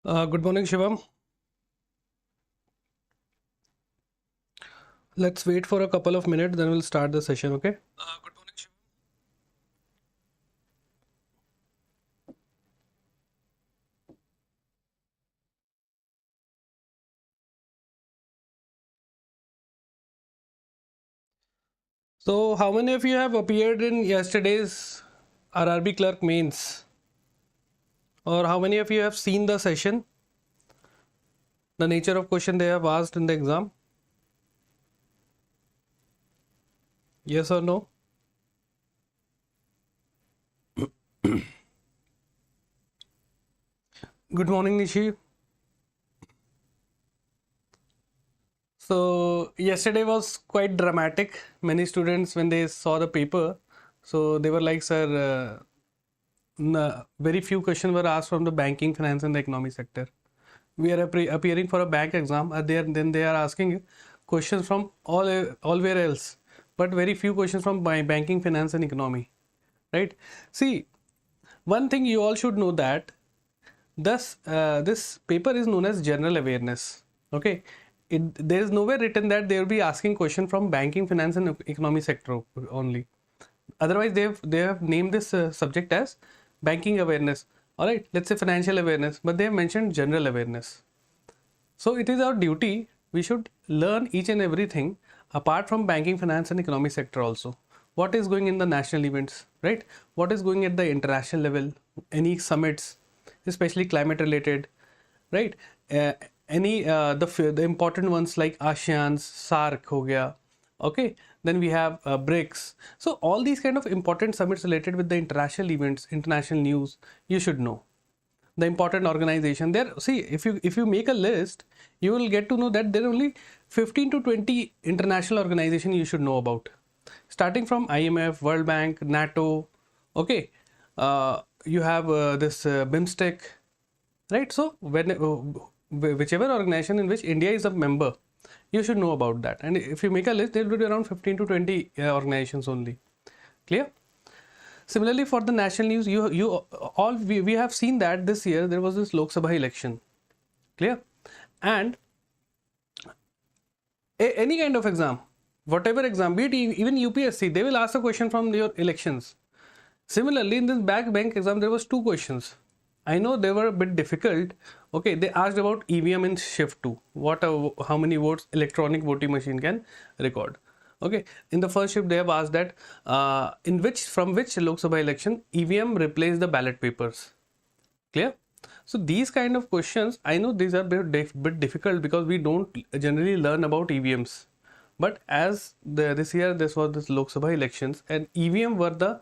Good morning, Shivam. Let's wait for a couple of minutes, then we'll start the session, okay? Good morning, Shivam. So, how many of you have appeared in yesterday's RRB Clerk mains? Or how many of you have seen the session? The nature of question they have asked in the exam? Yes or no? Good morning, Nishi. So yesterday was quite dramatic. Many students, when they saw the paper, so they were like, "Sir, very few questions were asked from the banking, finance, and the economy sector. We are appearing for a bank exam. Then they are asking questions from allwhere else, but very few questions from banking, finance, and economy, right? See, one thing you all should know that this paper is known as general awareness. Okay, there is nowhere written that they will be asking question from banking, finance, and economy sector only. Otherwise, they have named this subject as banking awareness. All right, let's say financial awareness, but they have mentioned general awareness. So it is our duty. We should learn each and everything apart from banking, finance, and economic sector also. What is going in the national events, right? What is going at the international level? Any summits, especially climate related, right? Any the important ones like ASEAN, SAARC हो गया, okay? Then we have BRICS. So all these kind of important summits related with the international events, international news, you should know the important organization there. See, if you make a list, you will get to know that there are only 15 to 20 international organization you should know about, starting from IMF, World Bank, NATO. Okay, you have this BIMSTEC, right? So when whichever organization in which India is a member, you should know about that. And if you make a list, there will be around 15 to 20 organizations only. Clear? Similarly, for the national news, we have seen that this year there was this Lok Sabha election. Clear? And any kind of exam, whatever exam, be it even UPSC, they will ask a question from your elections. Similarly, in this bank exam, there was two questions. I know they were a bit difficult. Okay, they asked about EVM in shift 2. How many votes electronic voting machine can record? Okay, in the first shift they have asked that from which Lok Sabha election EVM replaced the ballot papers. Clear? So these kind of questions, I know these are bit difficult because we don't generally learn about EVMs. But as this year this was this Lok Sabha elections, and EVM were the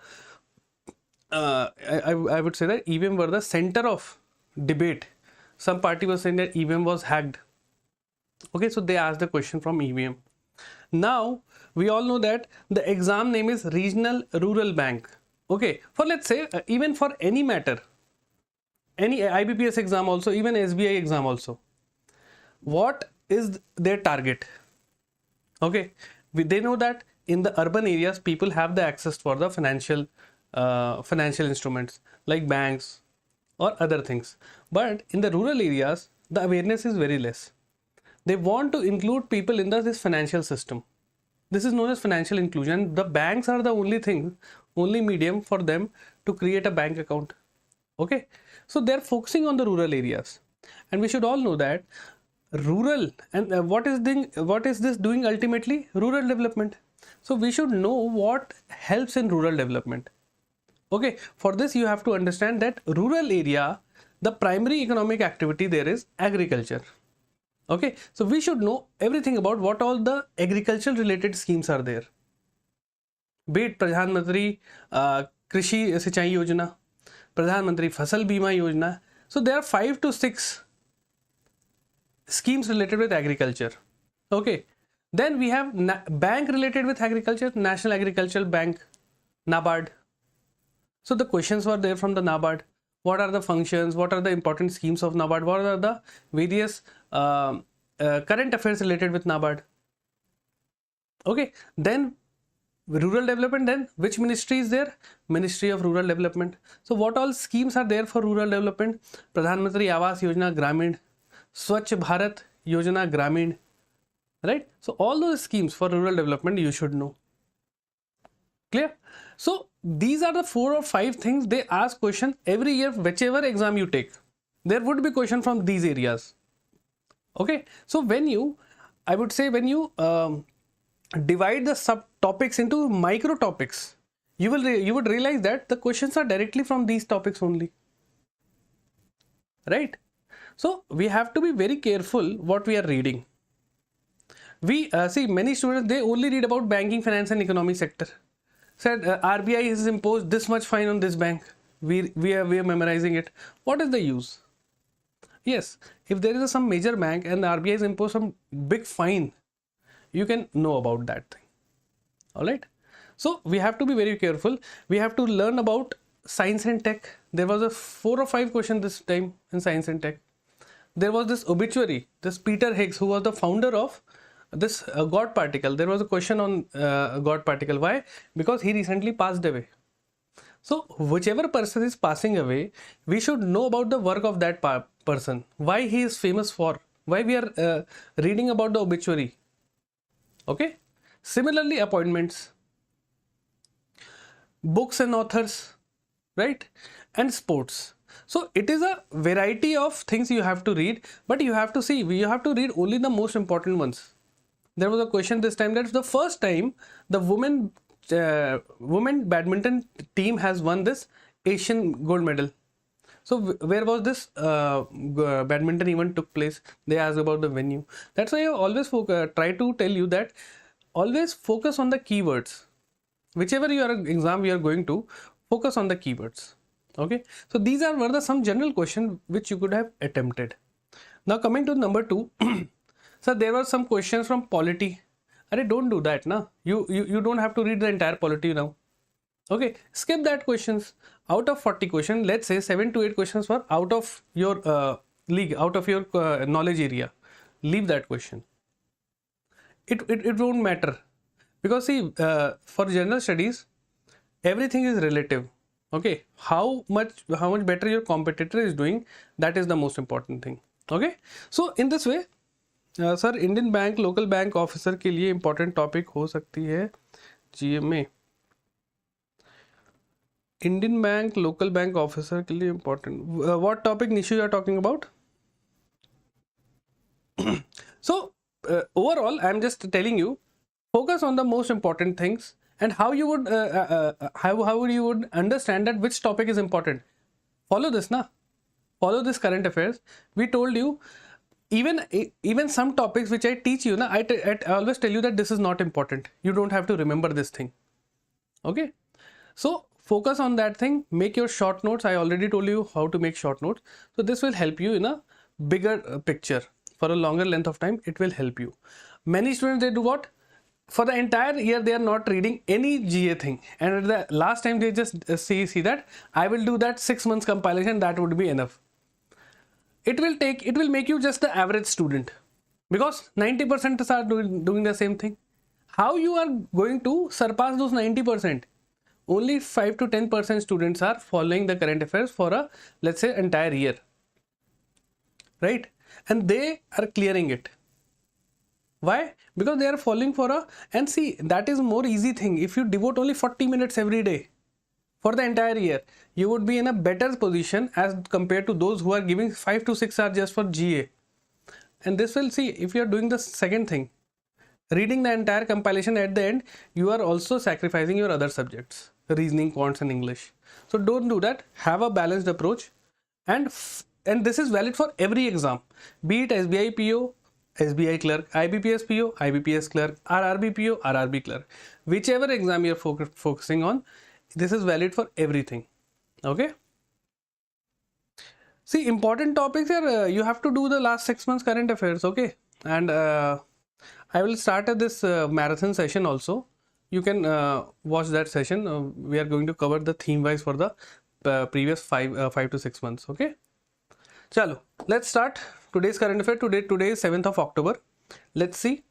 I would say that EVM were the center of debate. Some party was saying that EVM was hacked. Okay, so they asked the question from EVM. Now we all know that the exam name is Regional Rural Bank. Okay, for let's say even for any matter, any IBPS exam also, even SBI exam also, what is their target? Okay, they know that in the urban areas people have the access for the financial instruments like banks or other things, but in the rural areas the awareness is very less. They want to include people in this financial system. This is known as financial inclusion. The banks are the only medium for them to create a bank account. Okay, so they're focusing on the rural areas, and we should all know that rural and what is this doing ultimately? Rural development. So we should know what helps in rural development. Okay, for this you have to understand that rural area, the primary economic activity there is agriculture. Okay, so we should know everything about what all the agriculture related schemes are there. Be it Pradhan Mantri Krishi Sinchai Yojana, Pradhan Mantri Fasal Bima Yojana. So there are 5 to 6 schemes related with agriculture. Okay, then we have bank related with agriculture, National Agricultural Bank, NABARD. So the questions were there from the NABARD. What are the functions? What are the important schemes of NABARD? What are the various current affairs related with NABARD? Okay, then rural development, then which ministry is there? Ministry of Rural Development. So what all schemes are there for rural development? Pradhan Mantri Awas Yojana Gramin, Swachh Bharat Yojana Gramin, right? So all those schemes for rural development you should know. Clear? So these are the 4 or 5 things they ask question every year, whichever exam you take. There would be question from these areas. Okay, so when you, I would say when you divide the subtopics into micro topics, you would realize that the questions are directly from these topics only, right? So we have to be very careful what we are reading. We see many students, they only read about banking, finance and economic sector. Said RBI has imposed this much fine on this bank. We are memorizing it. What is the use? Yes, if there is some major bank and the RBI has imposed some big fine, you can know about that thing. All right. So we have to be very careful. We have to learn about science and tech. There was a 4 or 5 question this time in science and tech. There was this obituary, this Peter Higgs, who was the founder of this God particle. There was a question on God particle. Why? Because he recently passed away. So whichever person is passing away, we should know about the work of that person. Why he is famous for. Why we are reading about the obituary. Okay. Similarly, appointments, books and authors, right? And sports. So it is a variety of things you have to read, but you have to see, you have to read only the most important ones. There was a question this time that the first time the women badminton team has won this Asian gold medal. So where was this badminton event took place? They asked about the venue. That's why I always try to tell you that always focus on the keywords. Whichever your exam you are going to, focus on the keywords. Okay. So these were some general questions which you could have attempted. Now coming to number 2. So there were some questions from polity. Arey, don't do that, na. You don't have to read the entire polity now. Okay, skip that questions. Out of 40 questions, let's say 7 to 8 questions were out of your league, out of your knowledge area. Leave that question. It won't matter, because see, for general studies, everything is relative. Okay, how much better your competitor is doing, that is the most important thing. Okay, so in this way, sir Indian bank local bank officer के लिए important topic हो सकती है GA में. Indian bank local bank officer के लिए important what topic Nishu you are talking about? So overall I am just telling you, focus on the most important things and how you would how you would understand that which topic is important. Follow this, na. Follow this current affairs. We told you, even some topics which I teach you, na, I always tell you that this is not important. You don't have to remember this thing. Okay, so focus on that thing. Make your short notes. I already told you how to make short notes. So this will help you in a bigger picture for a longer length of time. It will help you. Many students, they do what? For the entire year they are not reading any GA thing, and at the last time they just see that I will do that 6 months compilation, that would be enough. It will make you just the average student, because 90% are doing the same thing. How you are going to surpass those 90%? Only 5 to 10% students are following the current affairs for a, let's say, entire year, right? And they are clearing it. Why? Because they are following for a, and see, that is more easy thing. If you devote only 40 minutes every day for the entire year, you would be in a better position as compared to those who are giving 5 to 6 hours just for GA. And this will, see, if you are doing the second thing, reading the entire compilation, at the end you are also sacrificing your other subjects, reasoning, quants and English. So don't do that. Have a balanced approach, and this is valid for every exam, be it SBI PO, SBI Clerk, IBPS PO, IBPS Clerk, RRB PO, RRB Clerk. Whichever exam you are focusing on, this is valid for everything. Okay. See, important topics here, you have to do the last 6 months current affairs. Okay. And I will start at this marathon session also. You can watch that session. We are going to cover the theme wise for the previous 5 to 6 months. Okay. Chalo, let's start today's current affair. Today is 7th of October. Let's see.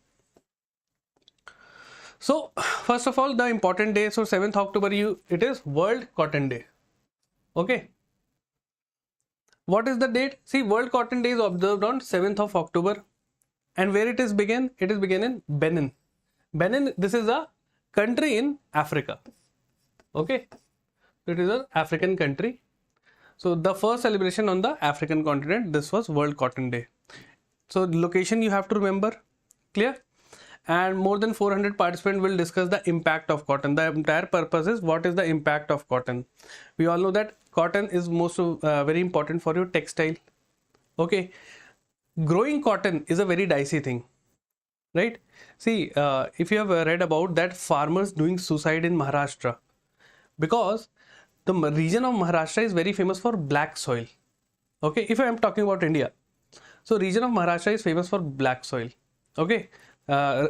So first of all, the important day, so 7th October, it is World Cotton Day. Okay. What is the date? See, World Cotton Day is observed on 7th of October. And where it is began? It is began in Benin. Benin, this is a country in Africa. Okay. It is an African country. So the first celebration on the African continent, this was World Cotton Day. So location you have to remember. Clear? And more than 400 participants will discuss the impact of cotton. The entire purpose is what is the impact of cotton. We all know that cotton is very important for your textile. Okay. Growing cotton is a very dicey thing, right? See, if you have read about that farmers doing suicide in Maharashtra, because the region of Maharashtra is very famous for black soil. Okay, if I am talking about India, so region of Maharashtra is famous for black soil. Okay,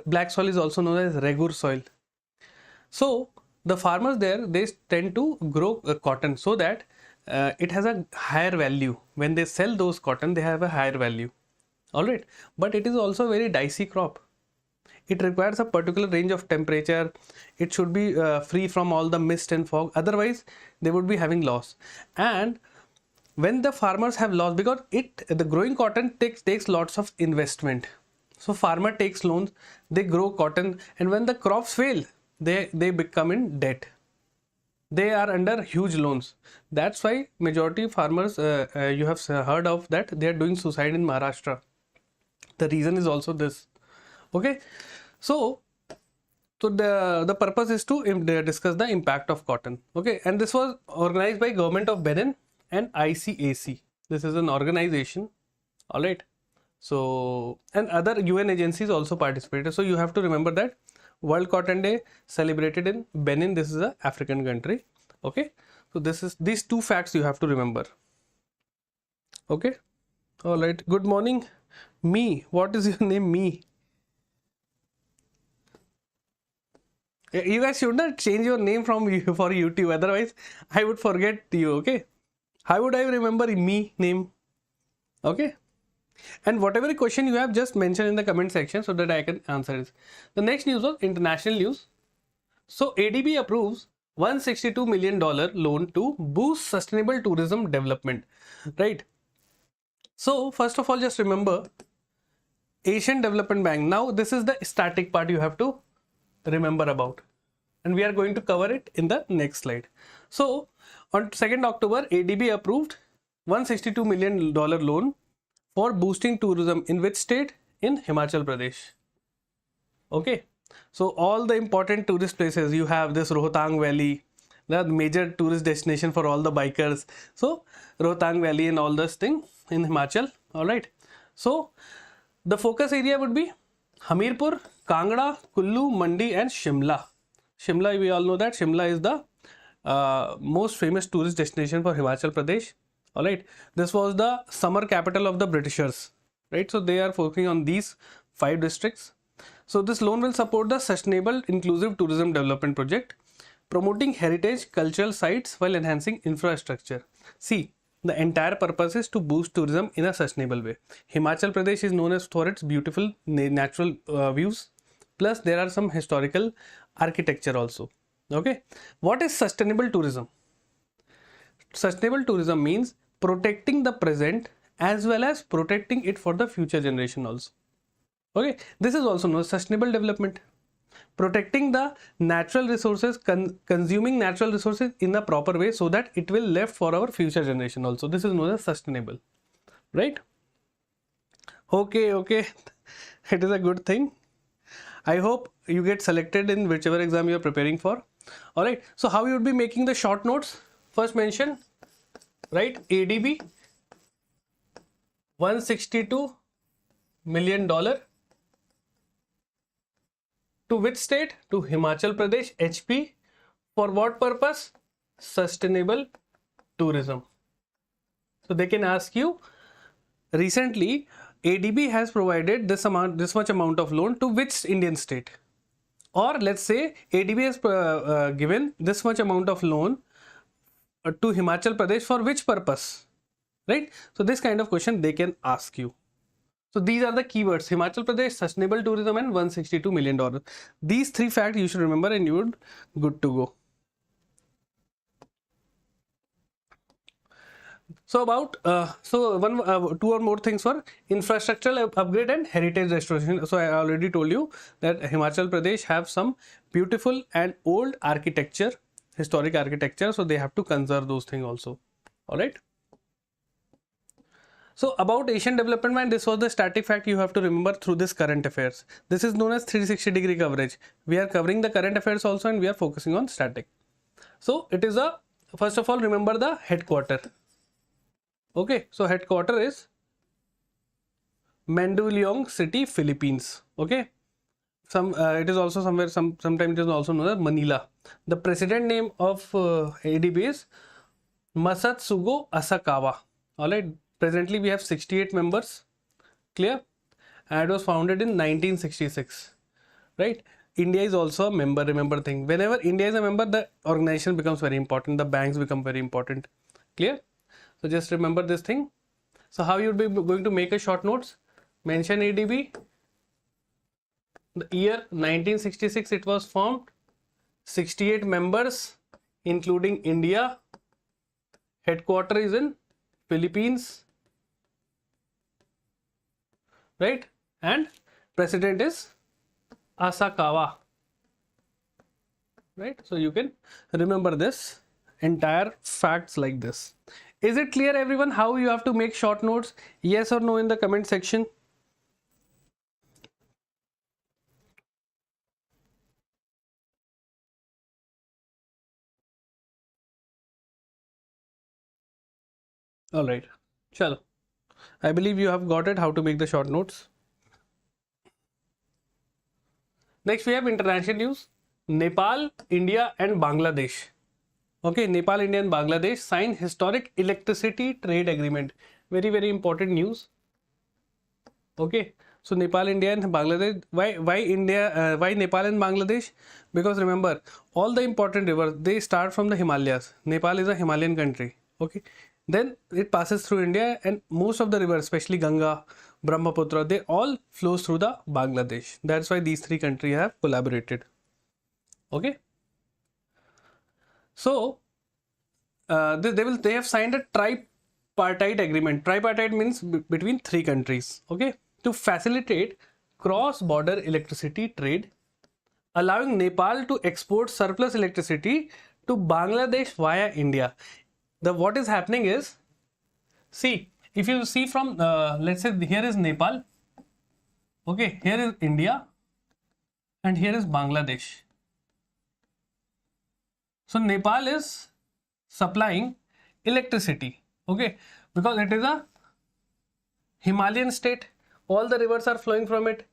black soil is also known as regur soil. So the farmers there, they tend to grow cotton so that it has a higher value. When they sell those cotton, they have a higher value. All right, but it is also a very dicey crop. It requires a particular range of temperature. It should be free from all the mist and fog. Otherwise, they would be having loss. And when the farmers have loss, because the growing cotton takes lots of investment. So farmer takes loans, they grow cotton, and when the crops fail, they become in debt. They are under huge loans. That's why majority farmers, you have heard of that, they are doing suicide in Maharashtra. The reason is also this. Okay, so the purpose is to discuss the impact of cotton. Okay, and this was organized by Government of Benin and ICAC. This is an organization. All right. So, and other UN agencies also participated. So you have to remember that World Cotton Day celebrated in Benin. This is an African country. Okay. So these two facts you have to remember. Okay. All right. Good morning. Me. What is your name? Me. You guys should not change your name for YouTube. Otherwise, I would forget you. Okay. How would I remember me name? Okay. And whatever question you have, just mention in the comment section so that I can answer it. The next news was international news. So ADB approves $162 million loan to boost sustainable tourism development. Right. So first of all, just remember Asian Development Bank. Now this is the static part you have to remember about. And we are going to cover it in the next slide. So on 2nd October, ADB approved $162 million loan for boosting tourism in which state? In Himachal Pradesh. Okay. So all the important tourist places, you have this Rohtang Valley, the major tourist destination for all the bikers. So Rohtang Valley and all this thing in Himachal. All right. So the focus area would be Hamirpur, Kangra, Kullu, Mandi and Shimla. Shimla, we all know that Shimla is the most famous tourist destination for Himachal Pradesh. All right. This was the summer capital of the Britishers. Right. So they are focusing on these 5 districts. So this loan will support the sustainable inclusive tourism development project, promoting heritage cultural sites while enhancing infrastructure. See, the entire purpose is to boost tourism in a sustainable way. Himachal Pradesh is known as for its beautiful natural views. Plus there are some historical architecture also. Okay. What is sustainable tourism? Sustainable tourism means protecting the present as well as protecting it for the future generation also. Okay. This is also known as sustainable development. Protecting the natural resources, consuming natural resources in a proper way so that it will left for our future generation also. This is known as sustainable. Right? Okay. Okay. It is a good thing. I hope you get selected in whichever exam you are preparing for. All right. So how you would be making the short notes? First mention, right? ADB $162 million to which state? To Himachal Pradesh, HP. For what purpose? Sustainable tourism. So they can ask you, recently ADB has provided this much amount of loan to which Indian state? Or let's say ADB has given this much amount of loan to Himachal Pradesh for which purpose? Right? So this kind of question they can ask you. So these are the keywords: Himachal Pradesh, sustainable tourism, and $162 million. These three facts you should remember and you would good to go. So about two or more things for infrastructural upgrade and heritage restoration. So I already told you that Himachal Pradesh have some beautiful and old architecture, historic architecture, so they have to conserve those things also. All right. So about Asian Development Bank, this was the static fact you have to remember through this current affairs. This is known as 360-degree coverage. We are covering the current affairs also and we are focusing on static. So it is a, first of all, remember the headquarter. Okay, so headquarter is Mandaluyong City, Philippines. Okay, it is also somewhere, sometimes it is also known as Manila. The president name of ADB is Masatsugo Asakawa. All right, presently we have 68 members. Clear? And it was founded in 1966. Right? India is also a member. Remember thing. Whenever India is a member, the organization becomes very important. The banks become very important. Clear? So just remember this thing. So how you would be going to make a short notes? Mention ADB. The year 1966 it was formed. 68 members including India. Headquarter is in Philippines. Right? And president is Asakawa. Right? So you can remember this entire facts like this. Is it clear everyone how you have to make short notes? Yes or no in the comment section. All right. Chalo. I believe you have got it how to make the short notes. Next we have international news. Nepal, India and Bangladesh. Okay, Nepal, India and Bangladesh sign historic electricity trade agreement. Very, very important news. Okay, so Nepal, India and Bangladesh. Why India? Why Nepal and Bangladesh? Because remember, all the important rivers, they start from the Himalayas. Nepal is a Himalayan country. Okay, then it passes through India and most of the rivers, especially Ganga, Brahmaputra, they all flows through the Bangladesh. That's why these three countries have collaborated. Okay. So they have signed a tripartite agreement. Tripartite means between three countries. Okay, to facilitate cross-border electricity trade, allowing Nepal to export surplus electricity to Bangladesh via India. What is happening is, see, if you see from let's say here is Nepal. Okay, here is India, and here is Bangladesh. So Nepal is supplying electricity, okay, because it is a Himalayan state. All the rivers are flowing from it,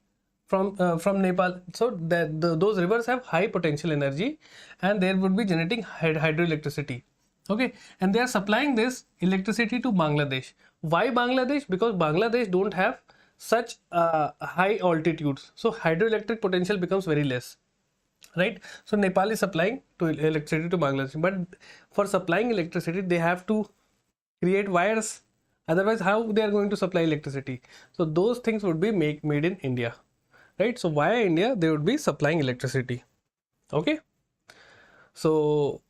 from Nepal. So those rivers have high potential energy, and there would be generating hydroelectricity. Okay, and they are supplying this electricity to Bangladesh. Why Bangladesh? Because Bangladesh don't have such high altitudes, so hydroelectric potential becomes very less. Right, so Nepal is supplying to electricity to Bangladesh, but for supplying electricity they have to create wires, otherwise how they are going to supply electricity? So those things would be made in India, right? So via India they would be supplying electricity. Okay, so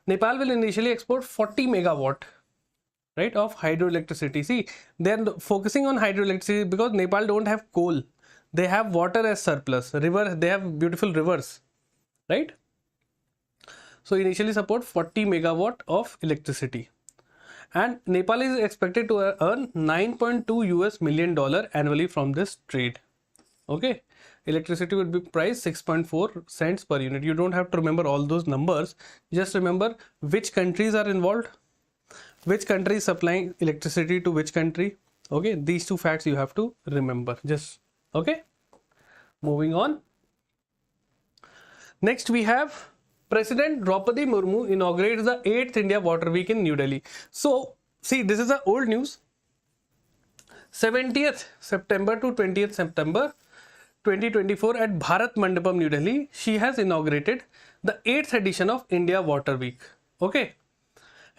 Nepal will initially export 40 megawatt, right, of hydroelectricity. See, they are focusing on hydroelectricity because Nepal don't have coal, they have water as surplus, river, they have beautiful rivers. Right? So initially support 40 megawatt of electricity, and Nepal is expected to earn $9.2 million annually from this trade. Okay, electricity would be priced 6.4 cents per unit. You don't have to remember all those numbers, just remember which countries are involved, which country is supplying electricity to which country. Okay, these two facts you have to remember. Just okay, moving on. Next we have President Draupadi Murmu inaugurates the 8th India Water Week in New Delhi. So see, this is a old news. 70th September to 20th September 2024 at Bharat Mandapam, New Delhi, she has inaugurated the 8th edition of India Water Week. Okay,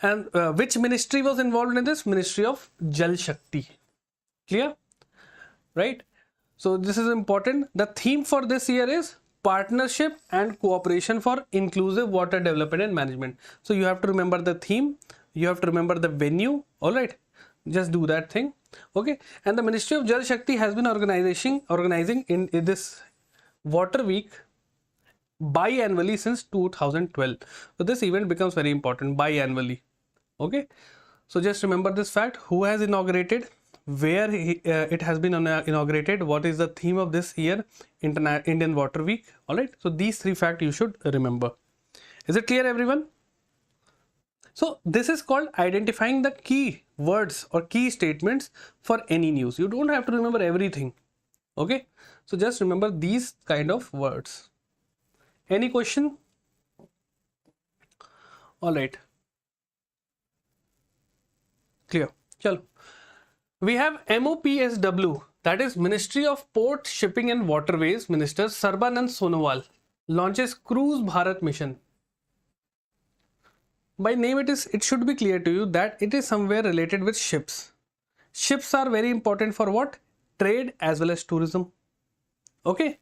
and which ministry was involved in this? Ministry of Jal Shakti. Clear? right? So this is important. The theme for this year is partnership and cooperation for inclusive water development and management. So you have to remember the theme, you have to remember the venue. All right, just do that thing. Okay, and the Ministry of Jal Shakti has been organizing in this water week biannually since 2012. So this event becomes very important biannually. Okay, so just remember this fact: who has inaugurated, where it has been inaugurated, what is the theme of this year, Indian Water Week. All right, so these three facts you should remember. Is it clear, everyone? So this is called identifying the key words or key statements for any news. You don't have to remember everything. Okay, so just remember these kind of words. Any question? All right, clear. Chalo. We have MOPSW, that is Ministry of Port, Shipping and Waterways Minister Sarbanand Sonowal launches Cruise Bharat Mission. By name it should be clear to you that it is somewhere related with ships. Ships are very important for what? Trade as well as tourism. Okay,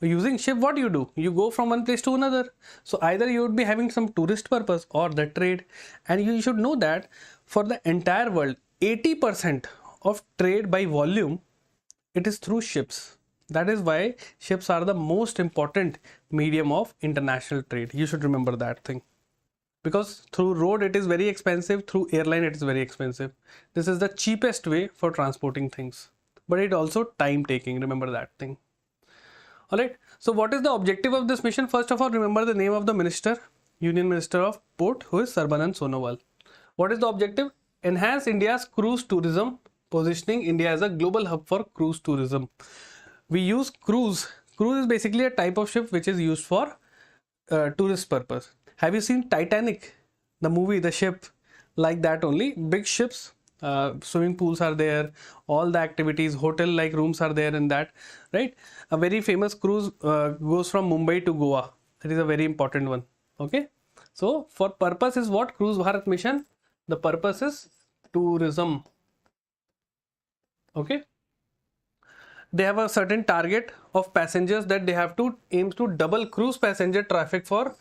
using ship, what do? You go from one place to another. So either you would be having some tourist purpose or the trade. And you should know that for the entire world, 80% of trade by volume, it is through ships. That is why ships are the most important medium of international trade. You should remember that thing. Because through road it is very expensive, through airline it is very expensive. This is the cheapest way for transporting things, but it also time taking. Remember that thing. All right, so what is the objective of this mission? First of all, remember the name of the minister, Union Minister of Port, who is Sarbanand Sonowal. What is the objective? Enhance India's cruise tourism, positioning India as a global hub for cruise tourism. We use cruise. Cruise is basically a type of ship which is used for tourist purpose. Have you seen Titanic, the movie, the ship? Like that only, big ships, swimming pools are there, all the activities, hotel like rooms are there in that, right? A very famous cruise goes from Mumbai to Goa. That is a very important one. Okay, so for purpose is what? Cruise Bharat Mission. The purpose is tourism. Okay, they have a certain target of passengers that they have to aim to double cruise passenger traffic for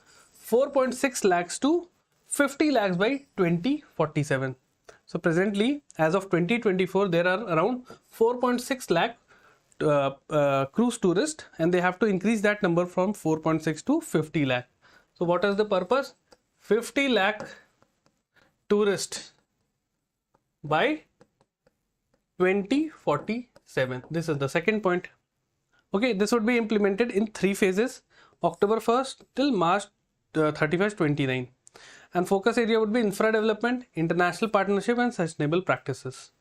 4.6 lakhs to 50 lakhs by 2047. So presently, as of 2024, there are around 4.6 lakh cruise tourists, and they have to increase that number from 4.6 to 50 lakh. So what is the purpose? 50 lakh tourists by 2047. This is the second point. Okay, this would be implemented in 3 phases: October 1st till March 31st, 29. And focus area would be infra development, international partnership and sustainable practices.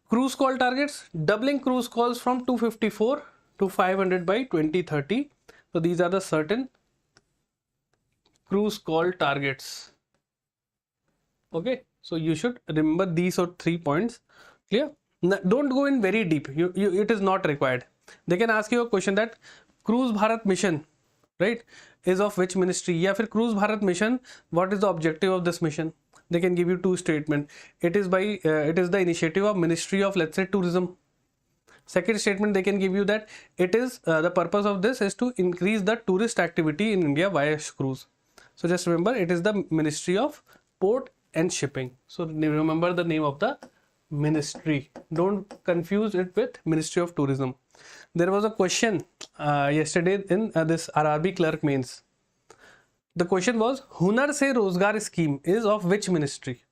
Cruise call targets: doubling cruise calls from 254 to 500 by 2030. So these are the certain cruise call targets. Okay, so you should remember these 3 points. Clear? Now, don't go in very deep. It is not required. They can ask you a question that Cruise Bharat Mission, right, is of which ministry? या फिर Cruise Bharat Mission, what is the objective of this mission? They can give you 2 statements. It is the initiative of Ministry of, let's say, Tourism. Second statement, they can give you that it is the purpose of this is to increase the tourist activity in India via cruise. So just remember, it is the Ministry of Port and Shipping. So remember the name of the ministry. Don't confuse it with Ministry of Tourism. There was a question yesterday in this RRB Clerk mains. The question was, Hunar Se Rozgar scheme is of which ministry?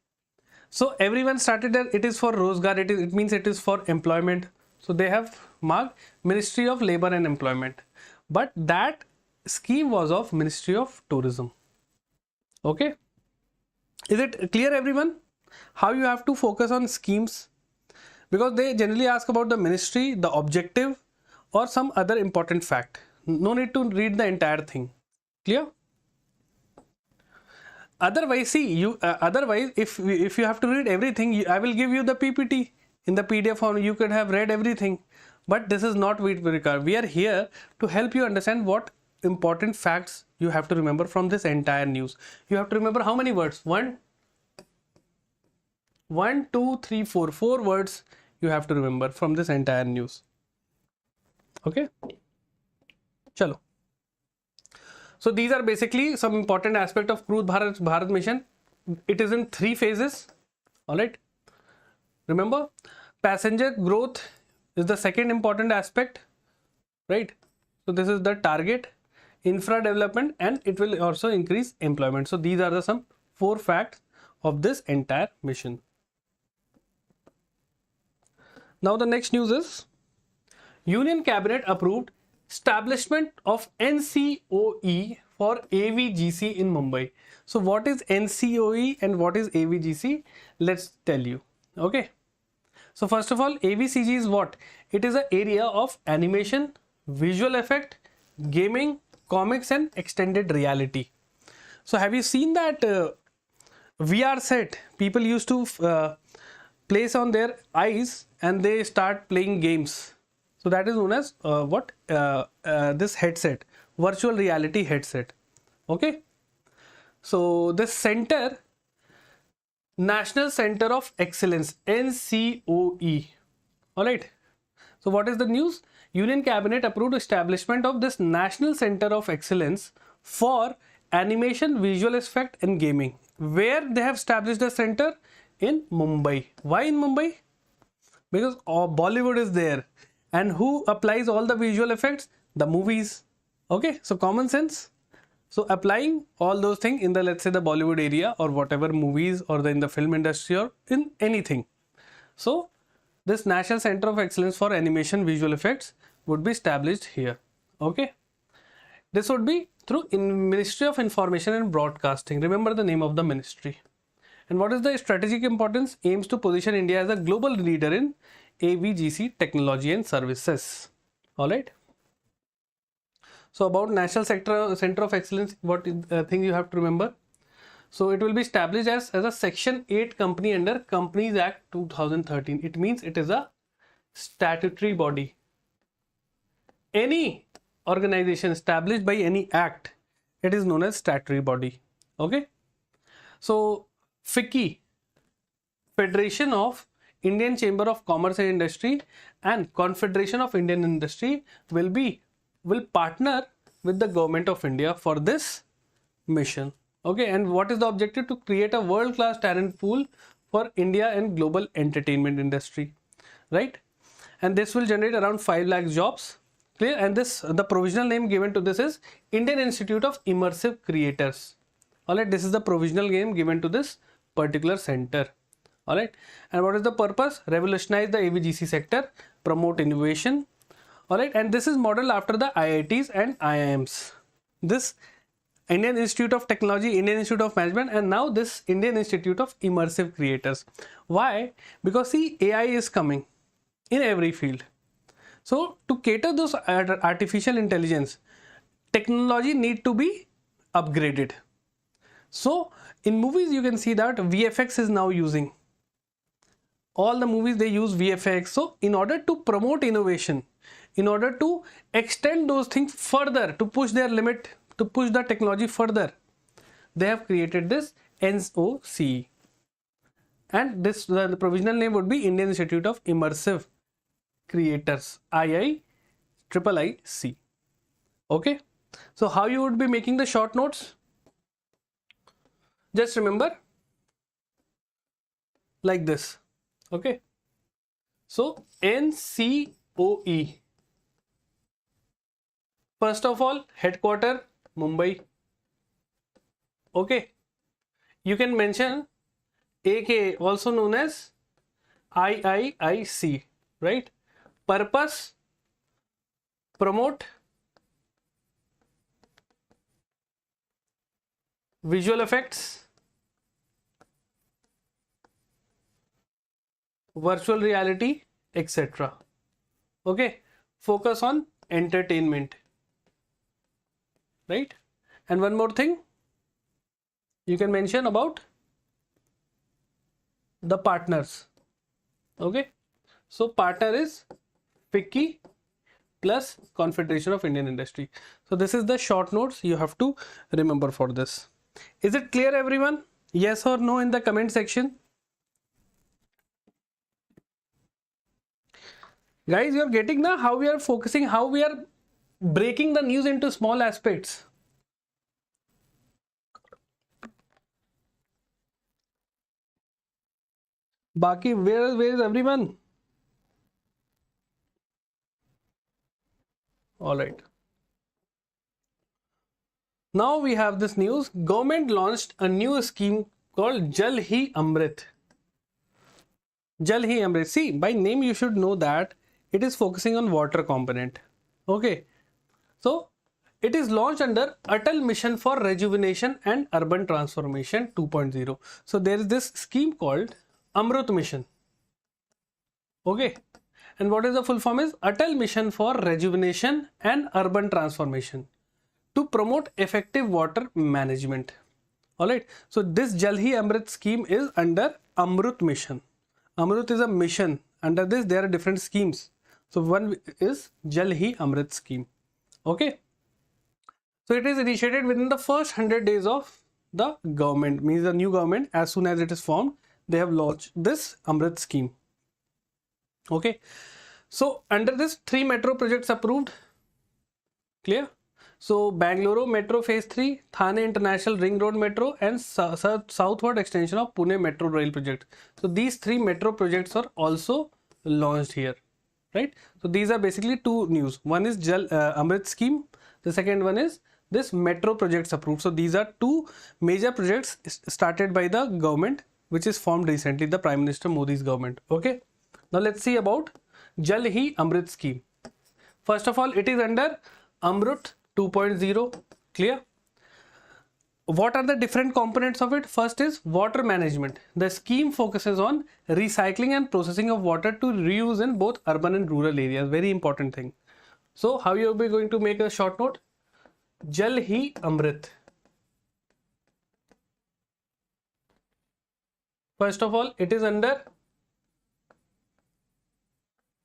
So everyone started that it is for Rozgar, it means it is for employment. So they have marked Ministry of Labor and Employment. But that scheme was of Ministry of Tourism. Okay. Is it clear, everyone? How you have to focus on schemes? Because they generally ask about the ministry, the objective, or some other important fact. No need to read the entire thing. Clear? Otherwise, see, otherwise if you have to read everything, I will give you the PPT in the PDF form. You could have read everything, but this is not what we require. We are here to help you understand what important facts you have to remember from this entire news. You have to remember how many words? 1, 2, 3, 4 words you have to remember from this entire news. Okay, chalo. So these are basically some important aspect of Crude Bharat mission. It is in 3 phases. All right. Remember, passenger growth is the second important aspect, right? So this is the target, infra development, and it will also increase employment. So these are the some 4 facts of this entire mission. Now the next news is Union Cabinet approved establishment of NCOE for AVGC in Mumbai. So what is NCOE and what is AVGC? Let's tell you. Okay. So first of all, AVCG is what? It is an area of animation, visual effect, gaming, comics and extended reality. So have you seen that VR set people used to place on their eyes and they start playing games? So that is known as this headset, virtual reality headset. Okay. So this center, National Center of Excellence, NCOE. All right. So what is the news? Union Cabinet approved establishment of this National Center of Excellence for animation, visual effect and gaming. Where they have established the center? In Mumbai. Why in Mumbai? Because Bollywood is there. And who applies all the visual effects? The movies. Okay, so common sense. So applying all those things in the, let's say, the Bollywood area or whatever movies or in the film industry or in anything. So this National Center of Excellence for Animation Visual Effects would be established here. Okay. This would be through Ministry of Information and Broadcasting. Remember the name of the ministry. And what is the strategic importance? Aims to position India as a global leader in AVGC technology and services. All right. So about National Center of Excellence, what thing you have to remember? So it will be established as a Section 8 company under Companies Act 2013. It means it is a statutory body. Any organization established by any act, it is known as statutory body. Okay. So FICCI, Federation of Indian Chamber of Commerce and Industry and Confederation of Indian Industry will partner with the government of India for this mission. Okay, and what is the objective? To create a world-class talent pool for India and global entertainment industry, right? And this will generate around 5 lakh jobs. Clear? And this, the provisional name given to this is Indian Institute of Immersive Creators. All right, this is the provisional name given to this particular center. All right, and what is the purpose? Revolutionize the AVGC sector, promote innovation. All right, and this is modeled after the IITs and IIMs. This Indian Institute of Technology, Indian Institute of Management, and now this Indian Institute of Immersive Creators. Why? Because see, AI is coming in every field. So to cater those artificial intelligence, technology need to be upgraded. So in movies you can see that VFX is now using. All the movies they use VFX. So in order to promote innovation, in order to extend those things further, to push their limit, to push the technology further, they have created this NOC. And this the provisional name would be Indian Institute of Immersive Creators, IICC. Okay. So how you would be making the short notes? Just remember like this. Okay. So NCOE. First of all, headquarter Mumbai. Okay. You can mention AK, also known as IIIC, right? Purpose: promote visual effects, virtual reality, etc. Okay. Focus on entertainment, right? And one more thing you can mention about the partners. Okay. So partner is FICCI plus Confederation of Indian Industry. So this is the short notes you have to remember for this. Is it clear, everyone? Yes or no in the comment section. Guys, you're getting now how we are focusing, how we are breaking the news into small aspects. Baki, where is everyone? All right. Now we have this news. Government launched a new scheme called Jal Hi Amrit. Jal Hi Amrit. See, by name you should know that it is focusing on water component. Okay. So it is launched under Atal Mission for Rejuvenation and Urban Transformation 2.0. So there is this scheme called Amrut Mission. Okay. And what is the full form is Atal Mission for Rejuvenation and Urban Transformation to promote effective water management. Alright. So this Jal Hi Amrit scheme is under Amrut Mission. Amrut is a mission. Under this there are different schemes. So one is Jal Hi Amrit scheme. Okay. So it is initiated within the first 100 days of the government, means the new government. As soon as it is formed, they have launched this Amrit scheme. Okay. So under this 3 metro projects approved. Clear? So Bangalore Metro Phase 3, Thane International Ring Road Metro and southward extension of Pune Metro Rail project. So these 3 metro projects are also launched here, right? So these are basically two news. One is Amrit scheme. The second one is this metro projects approved. So these are two major projects started by the government, which is formed recently, the Prime Minister Modi's government. Okay. Now let's see about Jal Hi Amrit scheme. First of all, it is under Amrut 2.0. Clear? What are the different components of it? First is water management. The scheme focuses on recycling and processing of water to reuse in both urban and rural areas. Very important thing. So how you will be going to make a short note? Jal Hi Amrit. First of all, it is under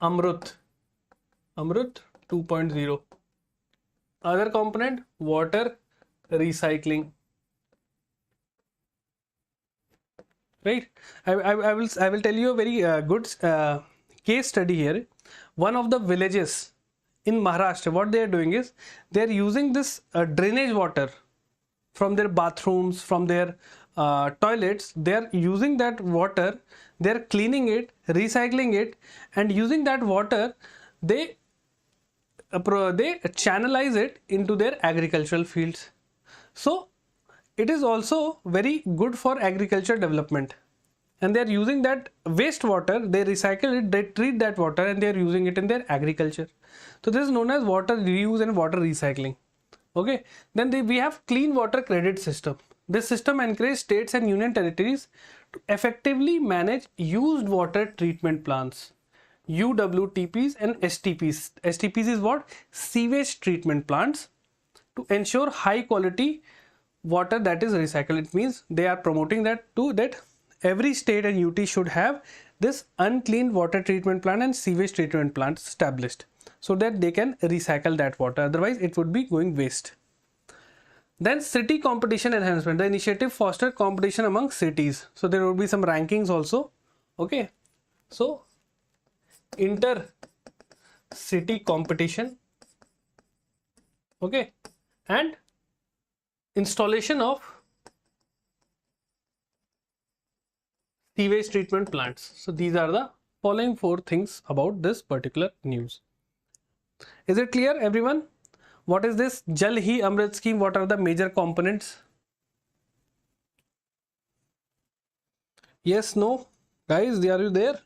Amrut 2.0. Other component, water recycling. Right? I will tell you a very good case study here. One of the villages in Maharashtra, what they are doing is they are using this drainage water from their bathrooms, from their toilets. They are using that water, they are cleaning it, recycling it, and using that water they channelize it into their agricultural fields. So it is also very good for agriculture development, and they are using that wastewater, they recycle it, they treat that water, and they are using it in their agriculture. So this is known as water reuse and water recycling. Okay. Then we have clean water credit system. This system encourages states and union territories to effectively manage used water treatment plants, UWTPs and STPs. STPs is what? Sewage treatment plants, to ensure high quality water that is recycled. It means they are promoting that every state and UT should have this unclean water treatment plant and sewage treatment plants established, so that they can recycle that water. Otherwise, it would be going waste. Then city competition enhancement. The initiative fostered competition among cities. So there will be some rankings also. Okay. So inter-city competition. Okay. And installation of sewage treatment plants. So these are the following 4 things about this particular news. Is it clear, everyone? What is this Jal Hi Amrit scheme? What are the major components? Yes, no? Guys, are you there?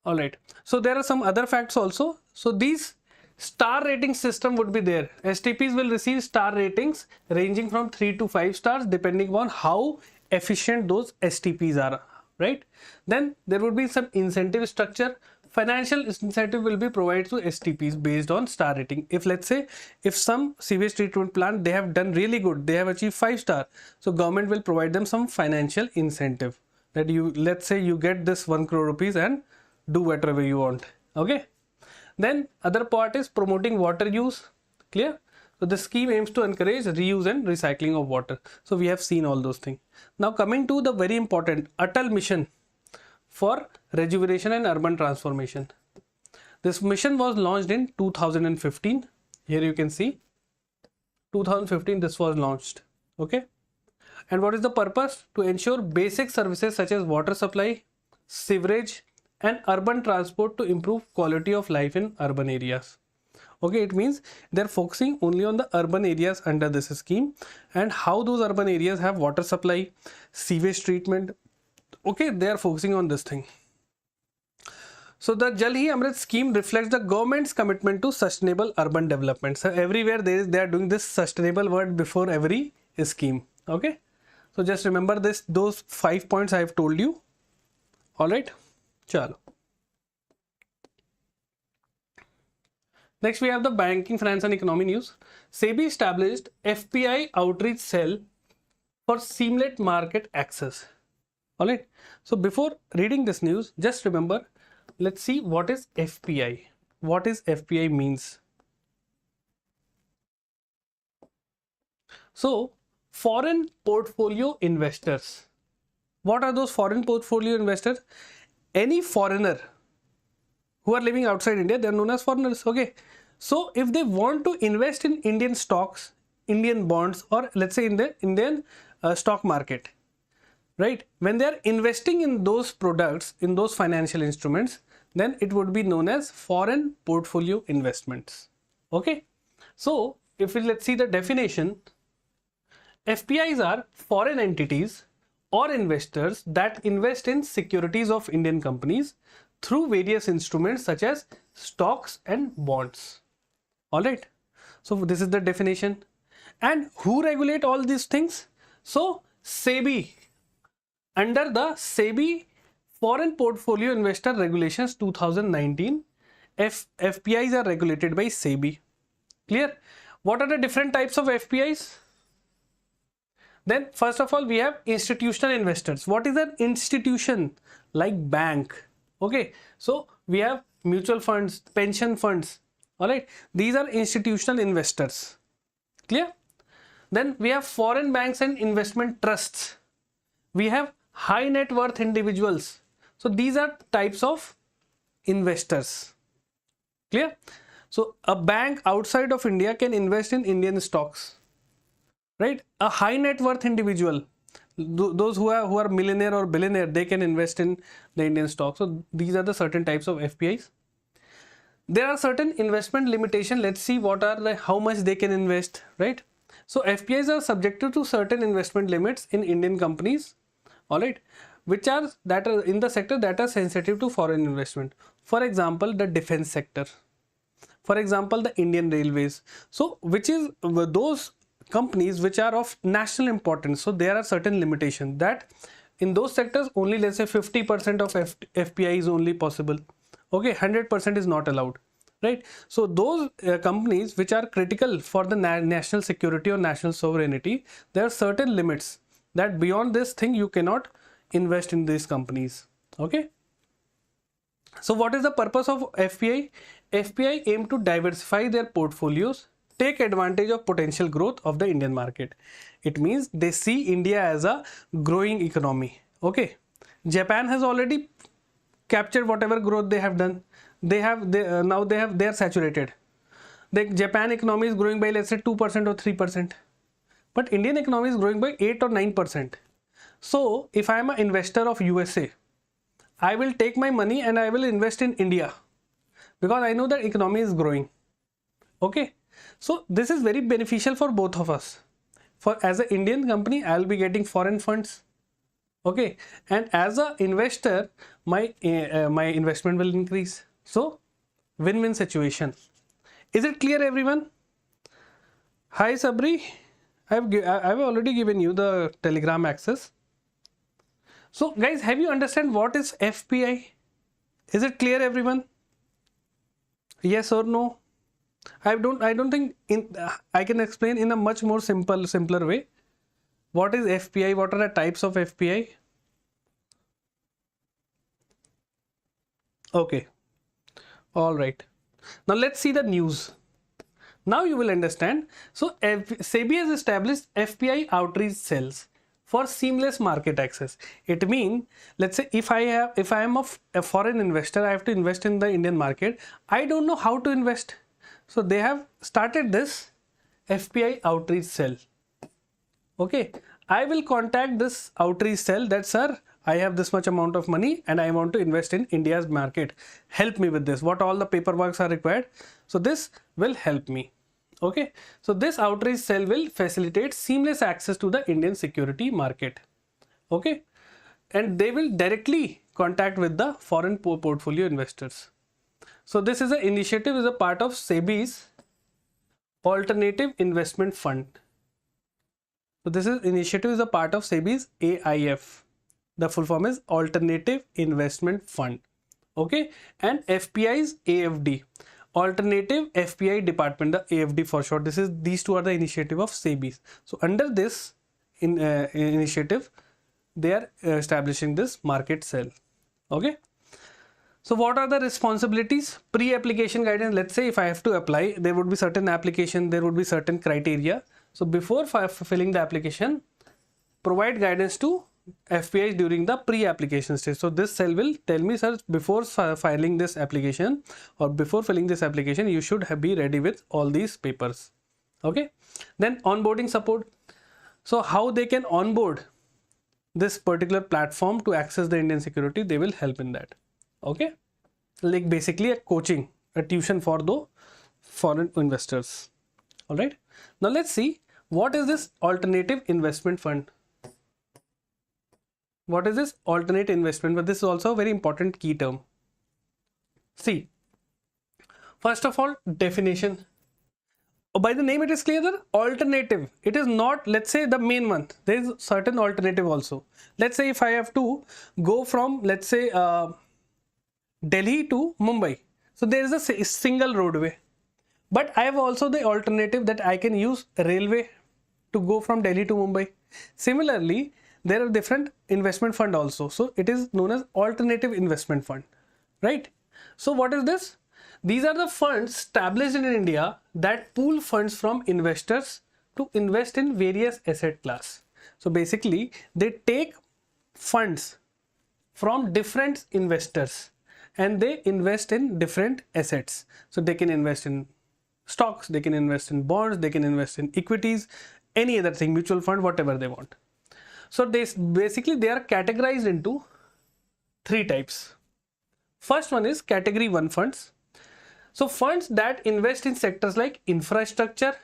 Alright. So there are some other facts also. So these star rating system would be there. STPs will receive star ratings ranging from 3 to 5 stars depending on how efficient those STPs are. Right? Then there would be some incentive structure. Financial incentive will be provided to STPs based on star rating. If let's say if some sewage treatment plant, they have done really good, they have achieved 5 star, so government will provide them some financial incentive, that you, let's say you get this 1 crore rupees and do whatever you want. Okay. Then other part is promoting water use. Clear? So the scheme aims to encourage reuse and recycling of water. So we have seen all those things. Now coming to the very important Atal Mission for rejuvenation and urban transformation. This mission was launched in 2015. Here you can see 2015 this was launched. Okay. And what is the purpose? To ensure basic services such as water supply, sewerage and urban transport to improve quality of life in urban areas. Okay, it means they're focusing only on the urban areas under this scheme and how those urban areas have water supply, sewage treatment. Okay, they are focusing on this thing. So the Jal Hi Amrit scheme reflects the government's commitment to sustainable urban development. So everywhere they are doing this sustainable word before every scheme. Okay. So just remember those 5 points I have told you. All right. Chalo. Next we have the banking, finance and economy news. SEBI established FPI outreach cell for seamless market access. All right. So before reading this news, just remember, let's see what is FPI. What is FPI means? So foreign portfolio investors. What are those foreign portfolio investors? Any foreigner who are living outside India, they are known as foreigners. Okay. So if they want to invest in Indian stocks, Indian bonds, or let's say in the Indian stock market, right? When they are investing in those products, in those financial instruments, then it would be known as foreign portfolio investments. Okay. So if let's see the definition, FPIs are foreign entities or investors that invest in securities of Indian companies through various instruments such as stocks and bonds. All right. So this is the definition. And who regulate all these things? So SEBI, under the SEBI Foreign Portfolio Investor Regulations 2019, FPIs are regulated by SEBI. Clear? What are the different types of FPIs? Then first of all, we have institutional investors. What is an institution? Like bank. Okay. So we have mutual funds, pension funds. All right. These are institutional investors. Clear? Then we have foreign banks and investment trusts. We have high net worth individuals. So these are types of investors. Clear? So a bank outside of India can invest in Indian stocks. Right? A high net worth individual, those who are millionaire or billionaire, they can invest in the Indian stocks. So these are the certain types of FPIs. There are certain investment limitations. Let's see what are how much they can invest, right? So FPIs are subjected to certain investment limits in Indian companies, all right, which are in the sector that are sensitive to foreign investment. For example, the defense sector. For example, the Indian Railways. So which is those companies which are of national importance. So there are certain limitations that in those sectors only, let's say 50% of FPI is only possible. Okay, 100% is not allowed, right? So those companies which are critical for the national security or national sovereignty, there are certain limits that beyond this thing you cannot invest in these companies. Okay. So what is the purpose of FPI? FPI aim to diversify their portfolios, take advantage of potential growth of the Indian market. It means they see India as a growing economy. Okay. Japan has already captured whatever growth they have done. They are saturated. The Japan economy is growing by, let's say, 2% or 3%. But Indian economy is growing by 8 or 9%. So if I am an investor of USA, I will take my money and I will invest in India because I know that economy is growing. Okay. So this is very beneficial for both of us. For as an Indian company, I will be getting foreign funds. Okay. And as an investor, my investment will increase. So win-win situation. Is it clear, everyone? Hi Sabri, I've already given you the Telegram access. So guys, have you understand what is FPI? Is it clear, everyone? Yes or no? I don't think I can explain in a much more simpler way. What is FPI? What are the types of FPI? Okay. All right. Now let's see the news. Now you will understand. So SEBI has established FPI outreach cells for seamless market access. It means, let's say if I am a foreign investor, I have to invest in the Indian market. I don't know how to invest. So they have started this FPI outreach cell. Okay, I will contact this outreach cell that, sir, I have this much amount of money and I want to invest in India's market. Help me with this. What all the paperwork are required? So this will help me. Okay, so this outreach cell will facilitate seamless access to the Indian security market. Okay, and they will directly contact with the foreign portfolio investors. So this is an initiative, is a part of SEBI's Alternative Investment Fund. So this initiative is a part of SEBI's AIF. The full form is Alternative Investment Fund. Okay, and FPI's AFD, Alternative FPI Department, the AFD for short. These two are the initiative of SEBI. So under this initiative, they are establishing this market cell. Okay. So what are the responsibilities? Pre-application guidance. Let's say if I have to apply, there would be certain application, there would be certain criteria. So before filling the application, provide guidance to FPIs during the pre-application stage. So this cell will tell me, sir, before filing this application or before filling this application, you should be ready with all these papers. Okay. Then onboarding support. So how they can onboard this particular platform to access the Indian security, they will help in that. Okay, like basically a coaching, a tuition for the foreign investors. All right, now let's see what is this alternative investment fund. What is this alternate investment? But this is also a very important key term. See, first of all, definition. By the name it is clear that alternative, it is not, let's say, the main one. There is certain alternative also. Let's say if I have to go from, let's say, Delhi to Mumbai, so there is a single roadway, but I have also the alternative that I can use railway to go from Delhi to Mumbai. Similarly, there are different investment fund also, so it is known as alternative investment fund, right? So what is this? These are the funds established in India that pool funds from investors to invest in various asset class. So basically they take funds from different investors and they invest in different assets. So they can invest in stocks, they can invest in bonds, they can invest in equities, any other thing, mutual fund, whatever they want. So they are categorized into three types. First one is category 1 funds. So funds that invest in sectors like infrastructure,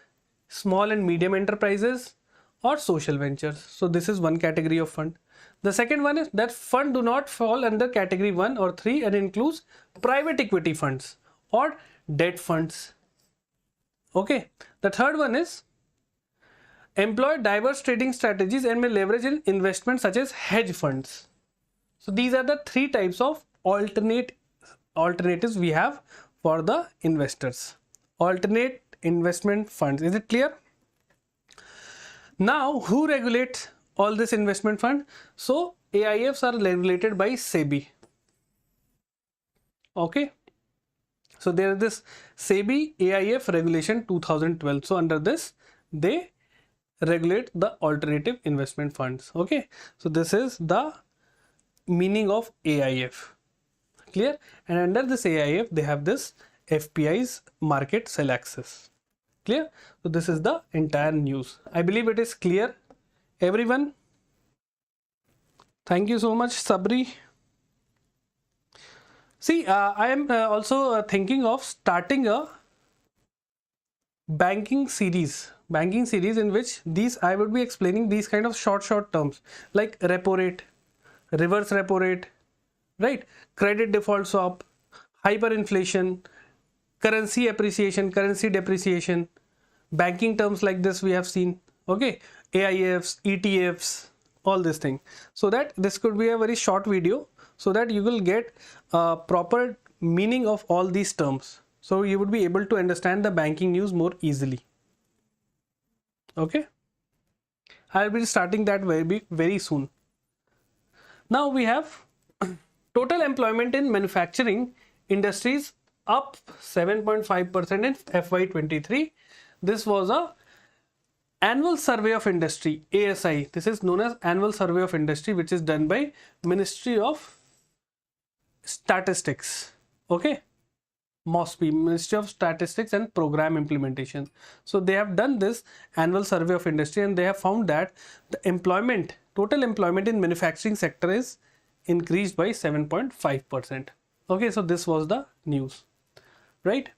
small and medium enterprises, or social ventures. So this is one category of fund. The second one is that fund do not fall under category 1 or 3 and includes private equity funds or debt funds. Okay. The third one is employ diverse trading strategies and may leverage in investments such as hedge funds. So these are the three types of alternatives we have for the investors. Alternate investment funds. Is it clear? Now, who regulates all this investment fund? So AIFs are regulated by SEBI. Okay. So there is this SEBI AIF regulation 2012. So under this, they regulate the alternative investment funds. Okay. So this is the meaning of AIF. Clear? And under this AIF, they have this FPI's market cell access. Clear? So this is the entire news. I believe it is clear, everyone. Thank you so much, Sabri. See, I am also thinking of starting a banking series in which I would be explaining these kind of short terms like repo rate, reverse repo rate, right? Credit default swap, hyperinflation, currency appreciation, currency depreciation, banking terms like this we have seen. Okay, AIFs, ETFs, all this thing. So that this could be a very short video so that you will get a proper meaning of all these terms. So you would be able to understand the banking news more easily. Okay, I'll be starting that very soon. Now we have total employment in manufacturing industries up 7.5% in FY23. This was a Annual Survey of Industry, ASI. This is known as Annual Survey of Industry, which is done by Ministry of Statistics. Okay. MOSPI, Ministry of Statistics and Program Implementation. So they have done this annual survey of industry, and they have found that the total employment in manufacturing sector is increased by 7.5%. Okay, so this was the news, right?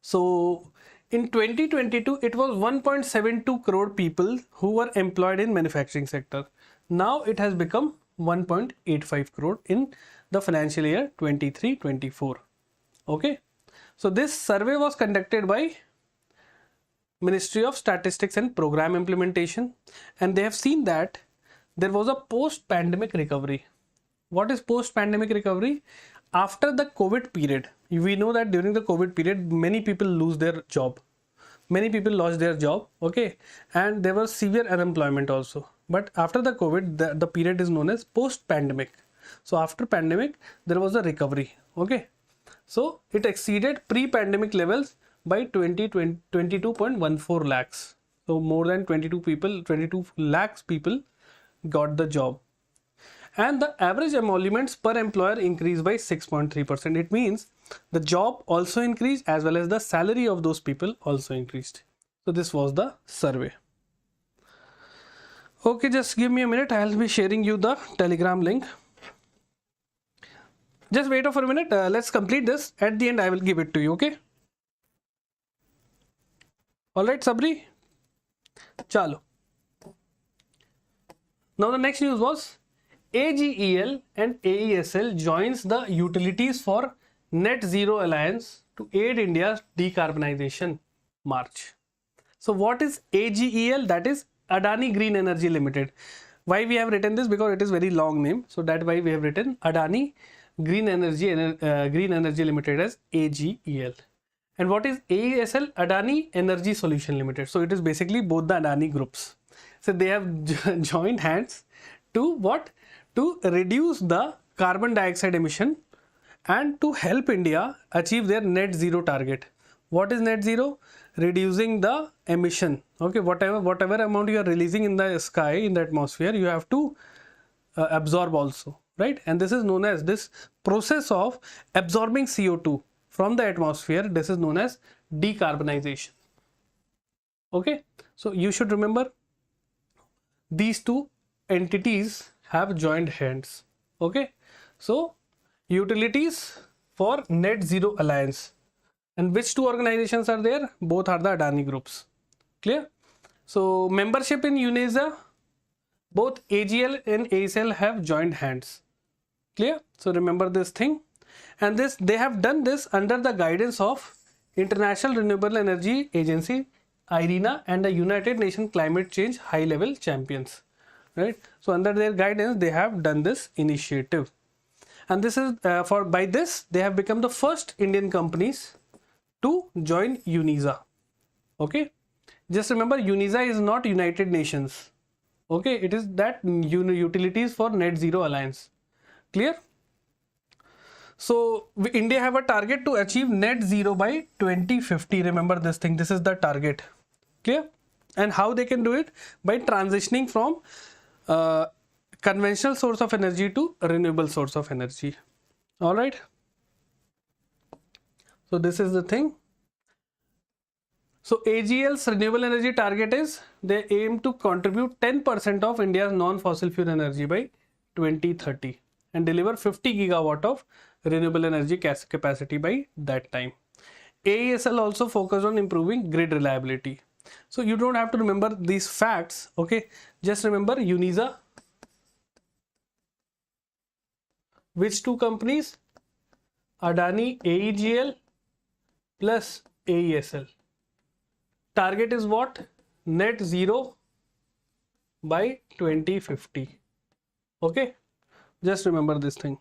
So in 2022, it was 1.72 crore people who were employed in manufacturing sector. Now it has become 1.85 crore in the financial year 23-24. Okay, so this survey was conducted by Ministry of Statistics and Program Implementation, and they have seen that there was a post-pandemic recovery. What is post-pandemic recovery? After the COVID period, we know that during the COVID period, many people lose their job. Many people lost their job, okay, and there was severe unemployment also. But after the COVID, the period is known as post-pandemic. So after pandemic, there was a recovery, okay. So it exceeded pre-pandemic levels by 22.14 lakhs. So more than 22 lakhs people got the job. And the average emoluments per employer increased by 6.3%. It means the job also increased as well as the salary of those people also increased. So this was the survey. Okay, just give me a minute. I'll be sharing you the Telegram link. Just wait for a minute. Let's complete this. At the end, I will give it to you. Okay. All right, Sabri. Chalo. Now the next news was AGEL and AESL joins the Utilities for Net Zero Alliance to aid India's decarbonization march. So what is AGEL? That is Adani Green Energy Limited. Why we have written this? Because it is very long name. So that's why we have written Adani Green Energy Limited as AGEL. And what is AESL? Adani Energy Solution Limited. So it is basically both the Adani groups. So they have joined hands to what? To reduce the carbon dioxide emission and to help India achieve their net zero target. What is net zero? Reducing the emission. Okay, whatever amount you are releasing in the sky, in the atmosphere, you have to absorb also. Right, and this is known as this process of absorbing CO2 from the atmosphere. This is known as decarbonization. Okay, so you should remember these two entities have joined hands. Okay, so Utilities for Net Zero Alliance, and which two organizations are there? Both are the Adani groups. Clear? So membership in UNESA, both AGL and AESL have joined hands. Clear? So remember this thing. And this, they have done this under the guidance of International Renewable Energy Agency, IRENA, and the United Nations Climate Change High Level Champions. Right? So under their guidance, they have done this initiative. And this is by this, they have become the first Indian companies to join UNESA. Okay? Just remember, UNESA is not United Nations. Okay? It is that Utilities for Net Zero Alliance. Clear? So India have a target to achieve net zero by 2050. Remember this thing. This is the target. Clear? And how they can do it? By transitioning from conventional source of energy to renewable source of energy. All right. So this is the thing. So AGL's renewable energy target is they aim to contribute 10% of India's non-fossil fuel energy by 2030 and deliver 50 gigawatt of renewable energy capacity by that time. AESL also focused on improving grid reliability. So you don't have to remember these facts. Okay, just remember UNESA. Which two companies? Adani AEGL plus AESL. Target is what? Net zero by 2050. Okay, just remember this thing.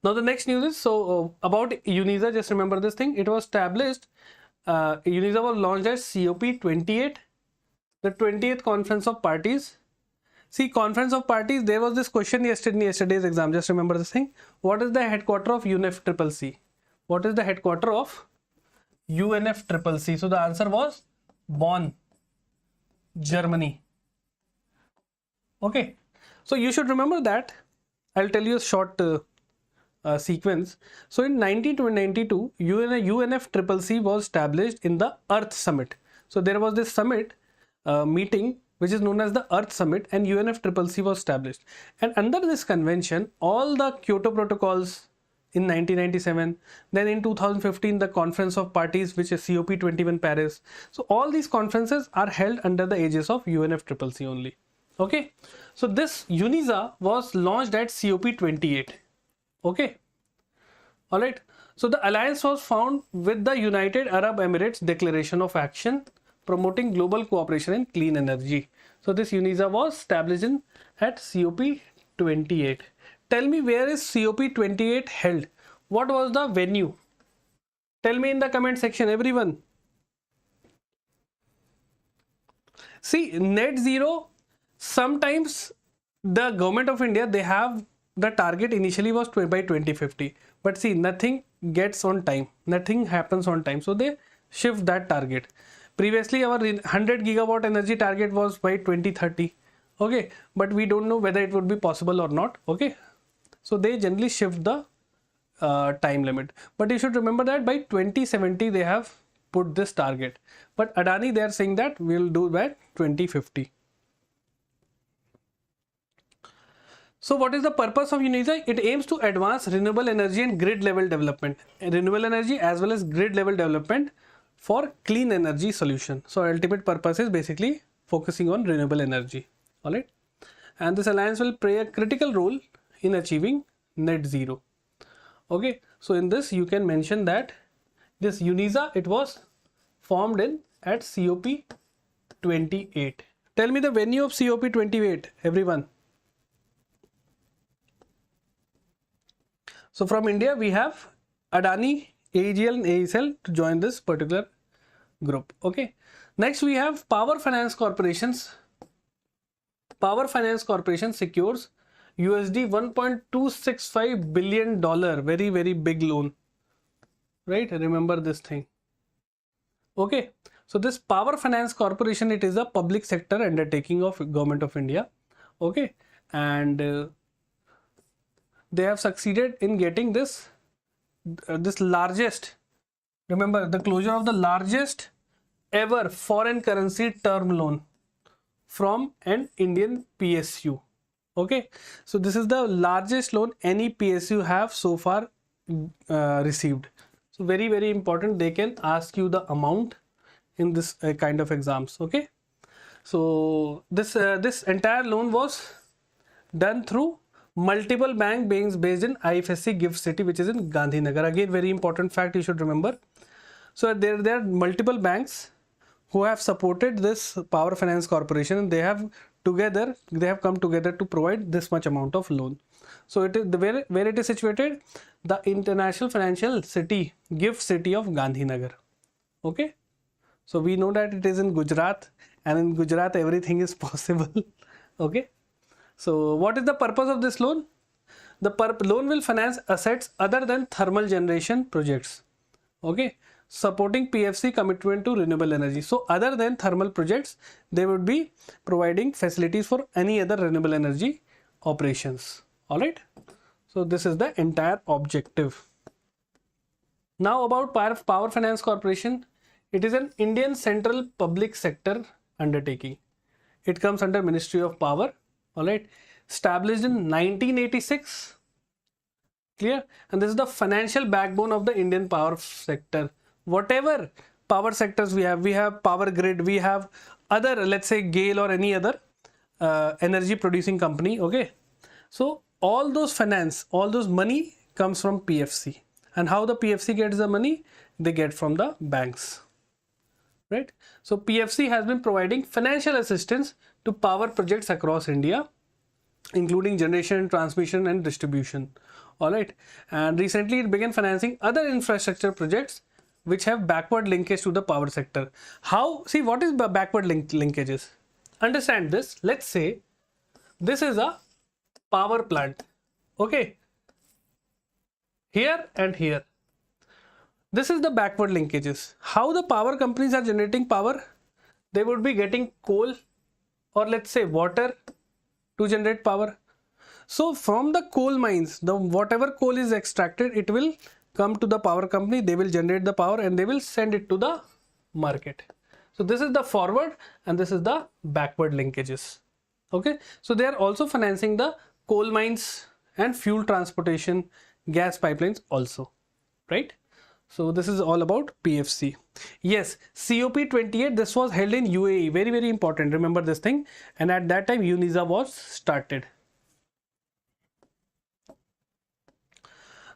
Now the next news is about UNESA. Just remember this thing. It was established. UNESA was launched as COP28, the 20th Conference of Parties. See, Conference of Parties. There was this question yesterday in yesterday's exam. Just remember this thing. What is the headquarter of UNFCCC? What is the headquarter of UNFCCC. So the answer was Bonn, Germany. Okay, so you should remember that. I'll tell you a short sequence. So in 1992, UNFCCC was established in the Earth Summit. So there was this summit meeting which is known as the Earth Summit, and UNFCCC was established. And under this convention, all the Kyoto Protocols in 1997, then in 2015, the Conference of Parties, which is COP21 Paris. So all these conferences are held under the aegis of UNFCCC only. Okay, so this UNISA was launched at COP28. Okay, all right. So the alliance was found with the United Arab Emirates Declaration of Action promoting global cooperation in clean energy. So this UNISA was established at COP28. Tell me, where is COP28 held? What was the venue? Tell me in the comment section, everyone. See, net zero, sometimes the government of India, they have the target initially was by 2050. But see, nothing gets on time. Nothing happens on time. So they shift that target. Previously, our 100 gigawatt energy target was by 2030. Okay, but we don't know whether it would be possible or not. Okay, so they generally shift the time limit. But you should remember that by 2070 they have put this target. But Adani, they are saying that we'll do by 2050. So what is the purpose of UNISA? It aims to advance renewable energy and grid level development. Renewable energy as well as grid level development for clean energy solution. So ultimate purpose is basically focusing on renewable energy. Alright. And this alliance will play a critical role in achieving net zero. Okay. So in this you can mention that this UNISA, it was formed at COP28. Tell me the venue of COP28, everyone. So from India we have Adani, AEGL and AESL to join this particular group. Okay. Next we have Power Finance Corporations. Power Finance Corporation secures USD $1.265 billion. Very, very big loan. Right? Remember this thing. Okay. So this Power Finance Corporation, it is a public sector undertaking of Government of India. Okay. And they have succeeded in getting this largest, remember the closure of the largest ever foreign currency term loan from an Indian PSU. Okay, so this is the largest loan any PSU have so far received. So very, very important. They can ask you the amount in this kind of exams. Okay, so this entire loan was done through multiple bank based in IFSC GIFT City, which is in Gandhinagar. Again, very important fact you should remember. So there are multiple banks who have supported this Power Finance Corporation, and they have come together to provide this much amount of loan. So it is where it is situated, the International Financial City, GIFT City of Gandhinagar. Okay, so we know that it is in Gujarat, and in Gujarat everything is possible. Okay. So what is the purpose of this loan? The loan will finance assets other than thermal generation projects. Okay, supporting PFC commitment to renewable energy. So other than thermal projects, they would be providing facilities for any other renewable energy operations. All right. So this is the entire objective. Now about Power Finance Corporation. It is an Indian central public sector undertaking. It comes under Ministry of Power. All right, established in 1986. Clear? And this is the financial backbone of the Indian power sector. Whatever power sectors we have power grid, we have other, let's say GAIL or any other energy producing company. Okay, so all those finance, all those money comes from PFC. And how the PFC gets the money? They get from the banks. Right? So PFC has been providing financial assistance to power projects across India, including generation, transmission and distribution. All right. And recently it began financing other infrastructure projects which have backward linkage to the power sector. How? See, what is backward linkages? Understand this. Let's say this is a power plant. Okay. Here and here. This is the backward linkages. How the power companies are generating power? They would be getting coal or let's say water to generate power. So from the coal mines, the whatever coal is extracted, it will come to the power company. They will generate the power and they will send it to the market. So this is the forward and this is the backward linkages. Okay, so they are also financing the coal mines and fuel transportation, gas pipelines also, right? So this is all about PFC. Yes, COP28, this was held in UAE, very, very important. Remember this thing. And at that time, UNISA was started.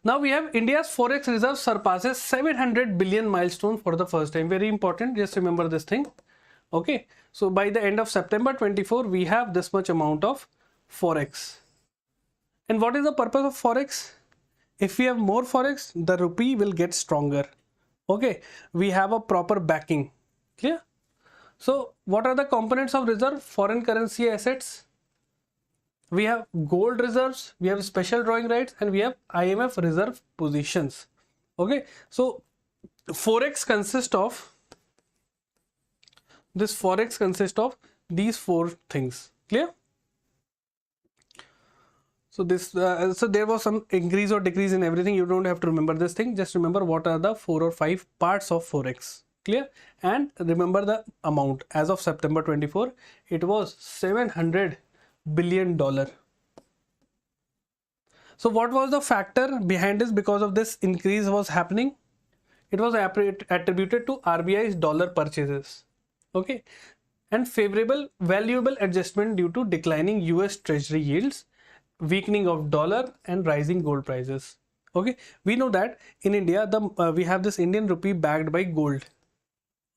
Now we have India's forex reserve surpasses 700 billion milestone for the first time. Very important. Just remember this thing. Okay. So by the end of September 24, we have this much amount of forex. And what is the purpose of forex? If we have more forex, the rupee will get stronger. Okay, we have a proper backing. Clear? So what are the components of reserve? Foreign currency assets. We have gold reserves, we have special drawing rights, and we have IMF reserve positions. Okay, so forex consists of these four things. Clear? So this, so there was some increase or decrease in everything. You don't have to remember this thing. Just remember what are the 4 or 5 parts of forex. Clear? And remember the amount. As of September 24, it was $700 billion. So what was the factor behind this? Because of this increase was happening, it was attributed to RBI's dollar purchases. Okay, and favorable valuable adjustment due to declining US Treasury yields, weakening of dollar and rising gold prices. Okay, we know that in India we have this Indian rupee backed by gold.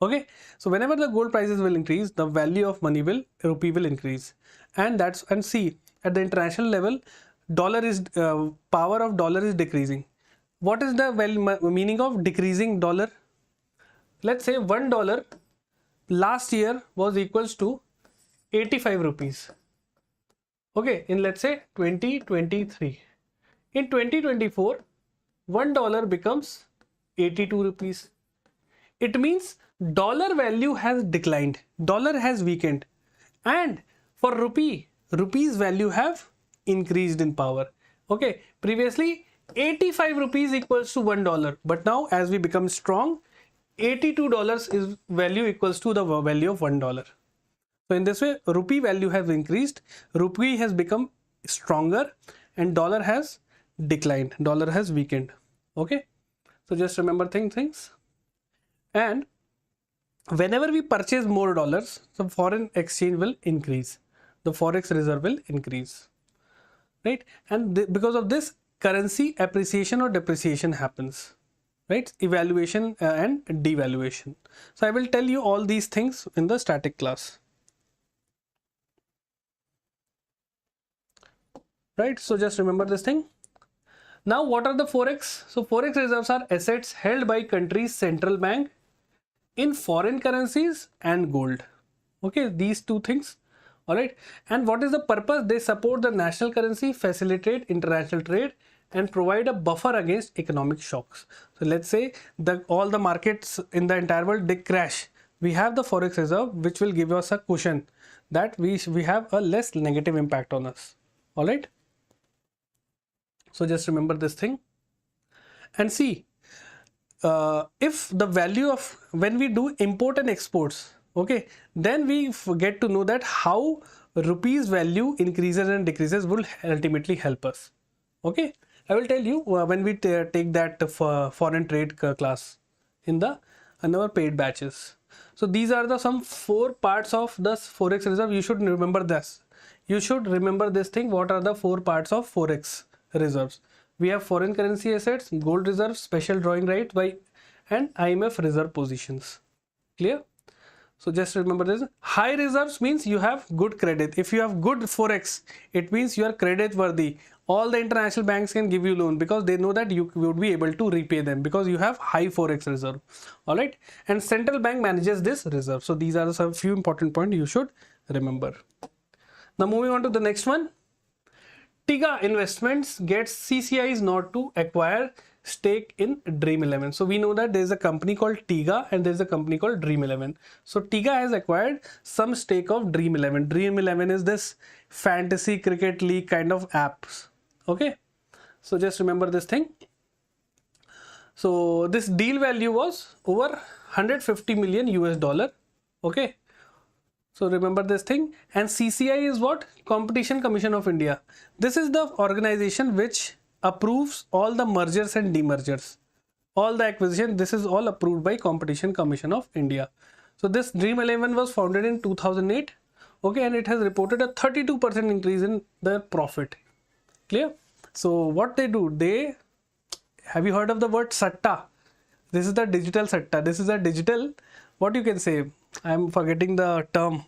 Okay, so whenever the gold prices will increase, the value of money rupee will increase, and see at the international level, dollar is power of dollar is decreasing. What is the meaning of decreasing dollar? Let's say $1 last year was equals to 85 rupees. Okay, in let's say 2023. In 2024, $1 becomes 82 rupees. It means dollar value has declined, dollar has weakened, and for rupee's value have increased in power. Okay, previously 85 rupees equals to $1, but now as we become strong, $82 is value equals to the value of $1. So in this way, rupee value has increased, rupee has become stronger, and dollar has declined, dollar has weakened. Okay, so just remember things. And whenever we purchase more dollars, the foreign exchange will increase, the forex reserve will increase, right? And because of this, currency appreciation or depreciation happens, right? Evaluation and devaluation. So I will tell you all these things in the static class, right? So just remember this thing. Now what are the forex? So forex reserves are assets held by country's central bank in foreign currencies and gold. Okay, these two things. All right, and what is the purpose? They support the national currency, facilitate international trade, and provide a buffer against economic shocks. So let's say all the markets in the entire world, they crash. We have the forex reserve, which will give us a cushion that we have a less negative impact on us. All right, so just remember this thing. And see, if the value of when we do import and exports, okay, then we get to know that how rupee's value increases and decreases will ultimately help us. Okay, I will tell you when we take that foreign trade class in our paid batches. So these are the some 4 parts of the forex reserve. You should remember this. You should remember this thing. What are the 4 parts of forex reserves? We have foreign currency assets, gold reserves, special drawing rights and IMF reserve positions. Clear? So just remember this. High reserves means you have good credit. If you have good forex, it means you are credit worthy. All the international banks can give you loan because they know that you would be able to repay them because you have high forex reserve. All right, and central bank manages this reserve. So these are some few important points you should remember. Now moving on to the next one. TIGA Investments gets CCI's nod to acquire stake in Dream 11. So we know that there is a company called Tiga and there is a company called Dream 11. So Tiga has acquired some stake of Dream 11. Dream 11 is this fantasy cricket league kind of apps. Okay, so just remember this thing. So this deal value was over 150 million US dollar. Okay, so remember this thing. And CCI is what? Competition Commission of India. This is the organization which approves all the mergers and demergers, all the acquisition. This is all approved by Competition Commission of India. So this Dream 11 was founded in 2008. Okay, and it has reported a 32% increase in the profit. Clear? So what they do, have you heard of the word Satta? This is the digital Satta. This is a digital, what you can say, I'm forgetting the term.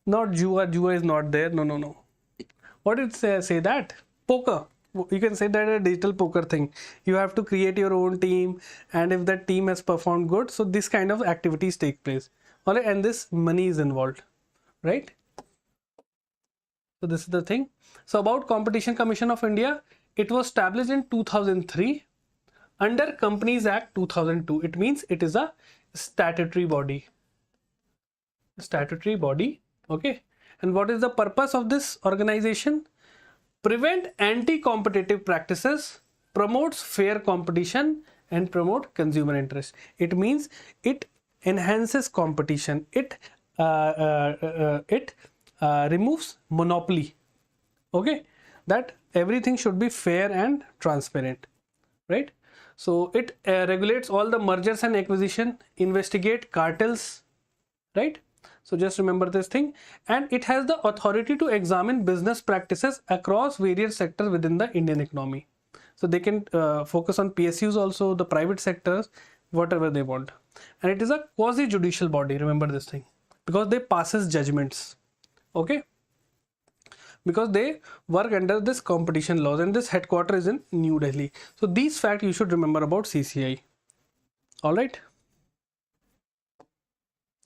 Not Jua, Jua is not there. No. What did it say that? Poker. You can say that a digital poker thing. You have to create your own team, and if that team has performed good, so this kind of activities take place. Alright, and this money is involved, right? So this is the thing. So about Competition Commission of India, it was established in 2003 under Companies Act 2002. It means it is a statutory body. Statutory body. Okay. And what is the purpose of this organization? Prevent anti-competitive practices, promotes fair competition, and promote consumer interest. It means it enhances competition. It removes monopoly. Okay, that everything should be fair and transparent, right? So it regulates all the mergers and acquisition, investigate cartels, right? So just remember this thing. And it has the authority to examine business practices across various sectors within the Indian economy. So they can focus on PSUs also, the private sectors, whatever they want. And it is a quasi-judicial body, remember this thing, because they passes judgments. Okay, because they work under this competition laws, and this headquarter is in New Delhi. So these facts you should remember about CCI. All right.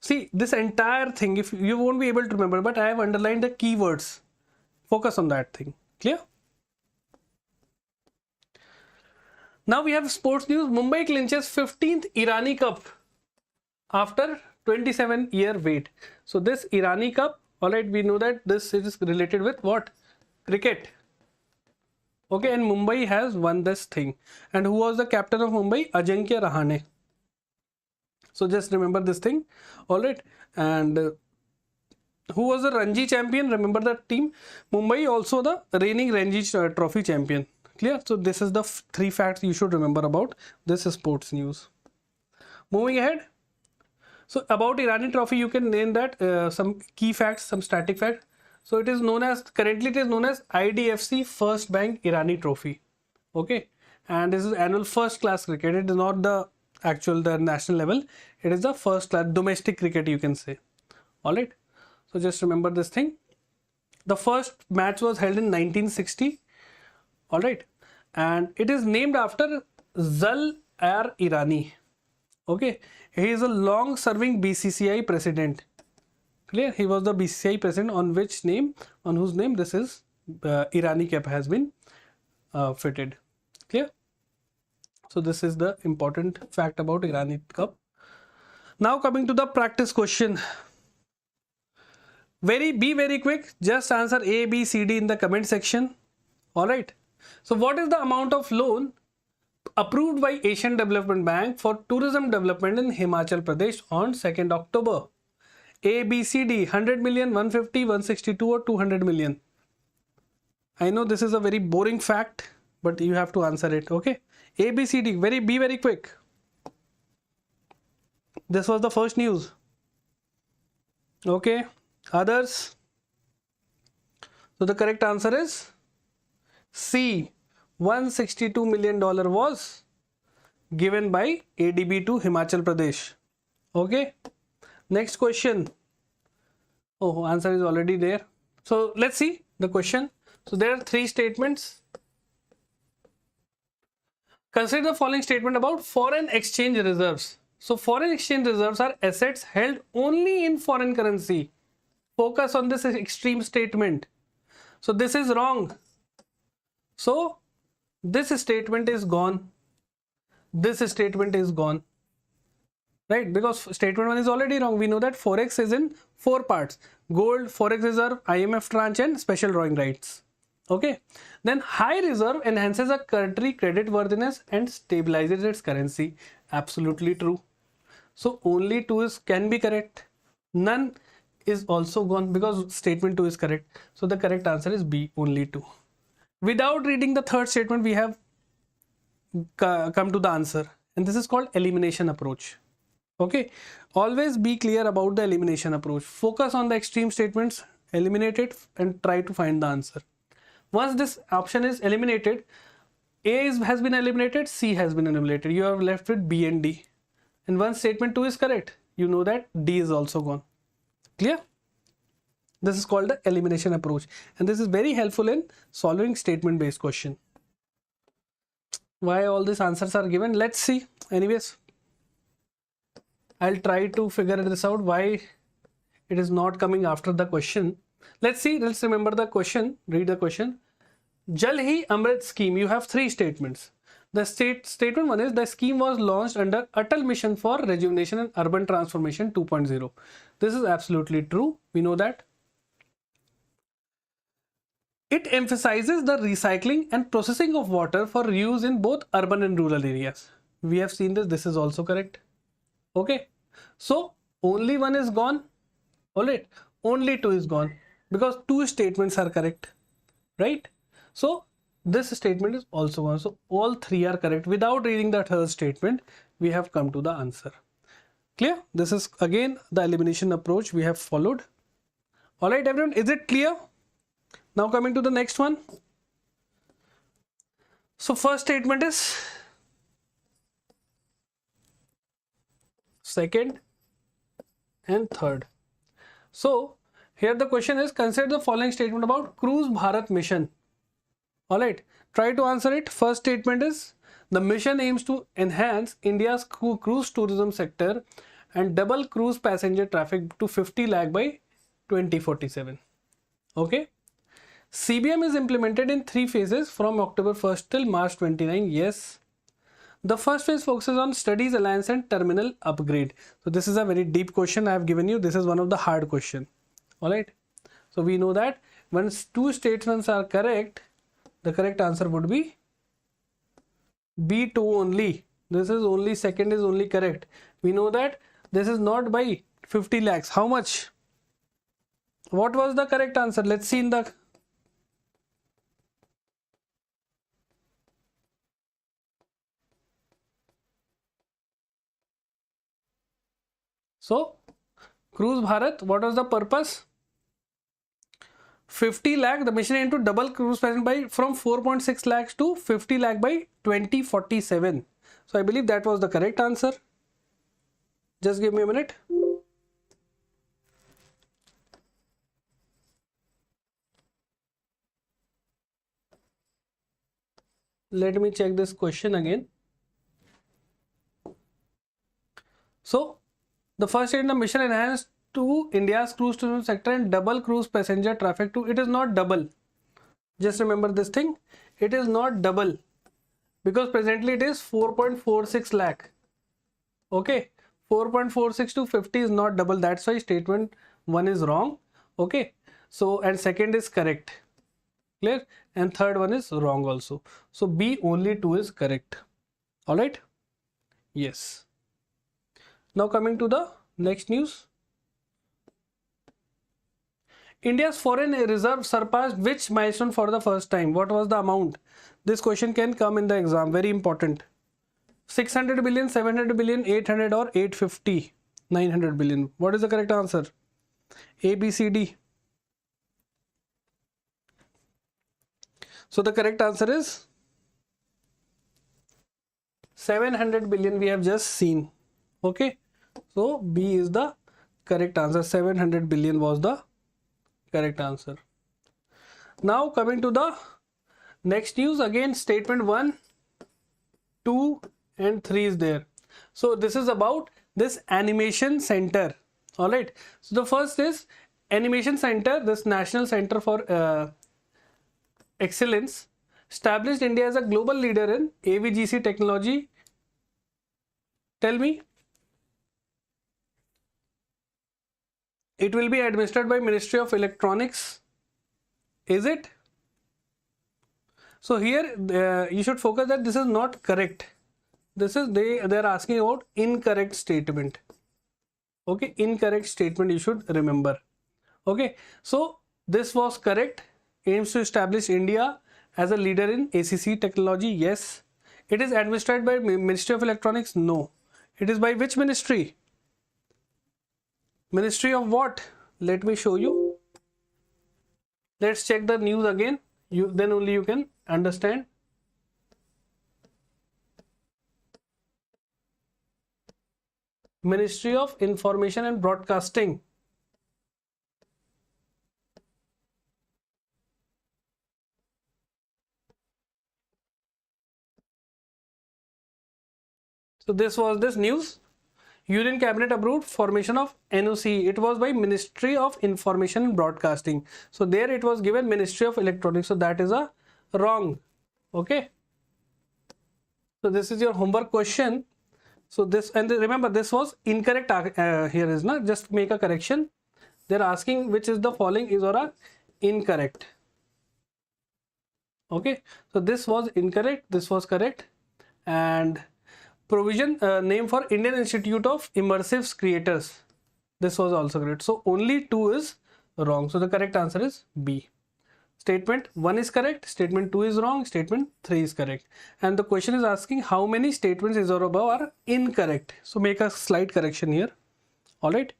See, this entire thing, if you won't be able to remember, but I have underlined the keywords. Focus on that thing. Clear? Now we have sports news. Mumbai clinches 15th Irani Cup after 27-year wait. So this Irani Cup, all right, we know that this is related with what? Cricket. Okay, and Mumbai has won this thing. And who was the captain of Mumbai? Ajinkya Rahane. So just remember this thing. All right. And who was the Ranji champion? Remember that team? Mumbai also the reigning Ranji trophy champion. Clear? So this is the three facts you should remember about this sports news. Moving ahead. So about Irani trophy, you can name that some key facts, some static facts. So it is known as, currently it is known as IDFC First Bank Irani Trophy. Okay. And this is annual first class cricket. It is not the national level. It is the first class domestic cricket, you can say. All right. So just remember this thing. The first match was held in 1960. All right. And it is named after Zal Irani. Okay. He is a long serving BCCI president. Clear? He was the BCCI president on whose name this is Irani cap has been fitted. Clear? So this is the important fact about Irani Cup. Now coming to the practice question. Be very quick. Just answer A, B, C, D in the comment section. All right. So what is the amount of loan approved by Asian Development Bank for tourism development in Himachal Pradesh on 2nd October? A, B, C, D, 100 million, 150, 162 or 200 million. I know this is a very boring fact, but you have to answer it. Okay. A, B, C, D. Be very quick. This was the first news. Okay. Others. So the correct answer is C. $162 million was given by ADB to Himachal Pradesh. Okay. Next question. Oh, answer is already there. So let's see the question. So there are three statements. Consider the following statement about foreign exchange reserves. So foreign exchange reserves are assets held only in foreign currency. Focus on this extreme statement. So this is wrong. So this statement is gone, this statement is gone, right? Because statement 1 is already wrong. We know that forex is in 4 parts: gold, forex reserve, IMF tranche, and special drawing rights. Okay, then high reserve enhances a country credit worthiness and stabilizes its currency. Absolutely true. So only 2 is can be correct. None is also gone because statement 2 is correct. So the correct answer is B, only 2. Without reading the third statement, we have come to the answer, and this is called elimination approach. Okay, always be clear about the elimination approach. Focus on the extreme statements, eliminate it, and try to find the answer. Once this option is eliminated, has been eliminated, C has been eliminated. You are left with B and D. And once statement 2 is correct, you know that D is also gone. Clear? This is called the elimination approach, and this is very helpful in solving statement based question. Why all these answers are given? Let's see. Anyways, I'll try to figure this out, why it is not coming after the question. Let's see. Let's remember the question. Read the question. Jal Hi Amrit scheme. You have 3 statements. The statement 1 is the scheme was launched under Atal Mission for Rejuvenation and Urban Transformation 2.0. This is absolutely true. We know that. It emphasizes the recycling and processing of water for reuse in both urban and rural areas. We have seen this. This is also correct. Okay. So only 1 is gone. Alright. Only 2 is gone because 2 statements are correct. Right. So this statement is also gone. So all 3 are correct. Without reading the third statement, we have come to the answer. Clear? This is again the elimination approach we have followed. Alright everyone, is it clear? Now coming to the next one. So first statement is second and third. So here the question is, consider the following statement about Cruise Bharat mission. Alright, try to answer it. First statement is, the mission aims to enhance India's cruise tourism sector and double cruise passenger traffic to 50 lakh by 2047. Okay. CBM is implemented in 3 phases from October 1st till March 29. Yes. The first phase focuses on studies, alliance and terminal upgrade. So this is a very deep question I have given you. This is one of the hard question. Alright. So we know that once 2 statements are correct, the correct answer would be B2 only. This is only, second is only correct. We know that this is not by 50 lakhs. How much? What was the correct answer? Let's see in the... So, Cruise Bharat, what was the purpose? 50 lakh, the mission aimed to double cruise passenger by from 4.6 lakhs to 50 lakh by 2047. So I believe that was the correct answer. Just give me a minute. Let me check this question again. So the first is the mission enhanced to India's cruise tourism sector and double cruise passenger traffic to, it is not double. Just remember this thing. It is not double because presently it is 4.46 lakh. Okay. 4.46 to 50 is not double. That's why statement 1 is wrong. Okay. So, and second is correct. Clear? And third one is wrong also. So B, only 2 is correct. Alright. Yes. Now coming to the next news. India's foreign reserve surpassed which milestone for the first time? What was the amount? This question can come in the exam. Very important. 600 billion, 700 billion, 800 or 850, 900 billion. What is the correct answer? A, B, C, D. So the correct answer is 700 billion we have just seen. Okay. So B is the correct answer. 700 billion was the correct answer. Now coming to the next news, again statement 1, 2 and 3 is there. So this is about this animation center. All right. So the first is animation center, this National Center for Excellence established India as a global leader in AVGC technology? Tell me. It will be administered by Ministry of Electronics. Is it? So here you should focus that this is not correct. This is they are asking about incorrect statement. Okay, incorrect statement you should remember. Okay, so this was correct. Aims to establish India as a leader in ACC technology. Yes. It is administered by Ministry of Electronics. No. It is by which ministry? Ministry of what? Let me show you. Let's check the news again. Then only you can understand. Ministry of Information and Broadcasting. So this was this news. Union Cabinet approved formation of NOC. It was by Ministry of Information and Broadcasting. So there it was given Ministry of Electronics. So that is a wrong. Okay. So this is your homework question. So this, and remember this was incorrect. Here is not, just make a correction. They're asking which is the following is or a incorrect. Okay. So this was incorrect. This was correct. And provision name for Indian Institute of Immersive Creators. This was also correct. So only 2 is wrong. So the correct answer is B. Statement 1 is correct. Statement 2 is wrong. Statement 3 is correct. And the question is asking how many statements is or above are incorrect. So make a slight correction here. Alright.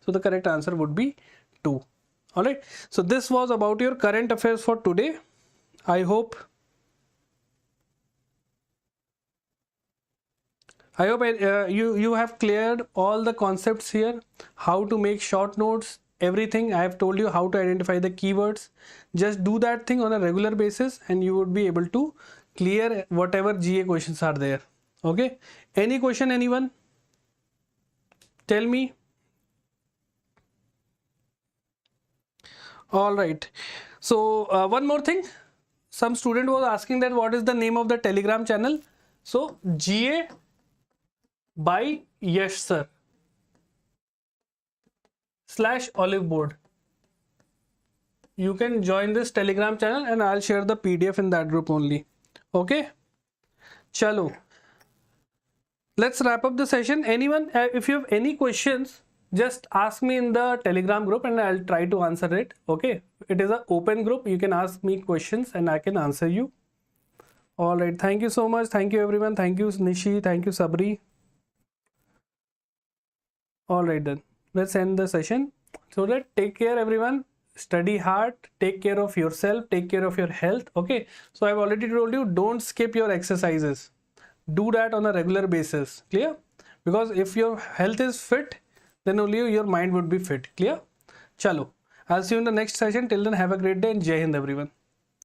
So the correct answer would be 2. Alright. So this was about your current affairs for today. I hope you have cleared all the concepts here, how to make short notes, everything. I have told you how to identify the keywords. Just do that thing on a regular basis and you would be able to clear whatever GA questions are there. Okay. Any question, anyone? Tell me. All right. So one more thing. Some student was asking that what is the name of the Telegram channel. So GA by Yash sir /Oliveboard. You can join this Telegram channel and I'll share the PDF in that group only. Okay. Chalo. Let's wrap up the session. Anyone, if you have any questions, just ask me in the Telegram group and I'll try to answer it. Okay. It is an open group. You can ask me questions and I can answer you. All right. Thank you so much. Thank you everyone. Thank you Nishi. Thank you Sabri. All right then, let's end the session. So that take care everyone, study hard, take care of yourself, take care of your health. Okay, so I've already told you, don't skip your exercises, do that on a regular basis. Clear? Because if your health is fit, then only your mind would be fit. Clear? Chalo, I'll see you in the next session. Till then, have a great day and Jai Hind everyone.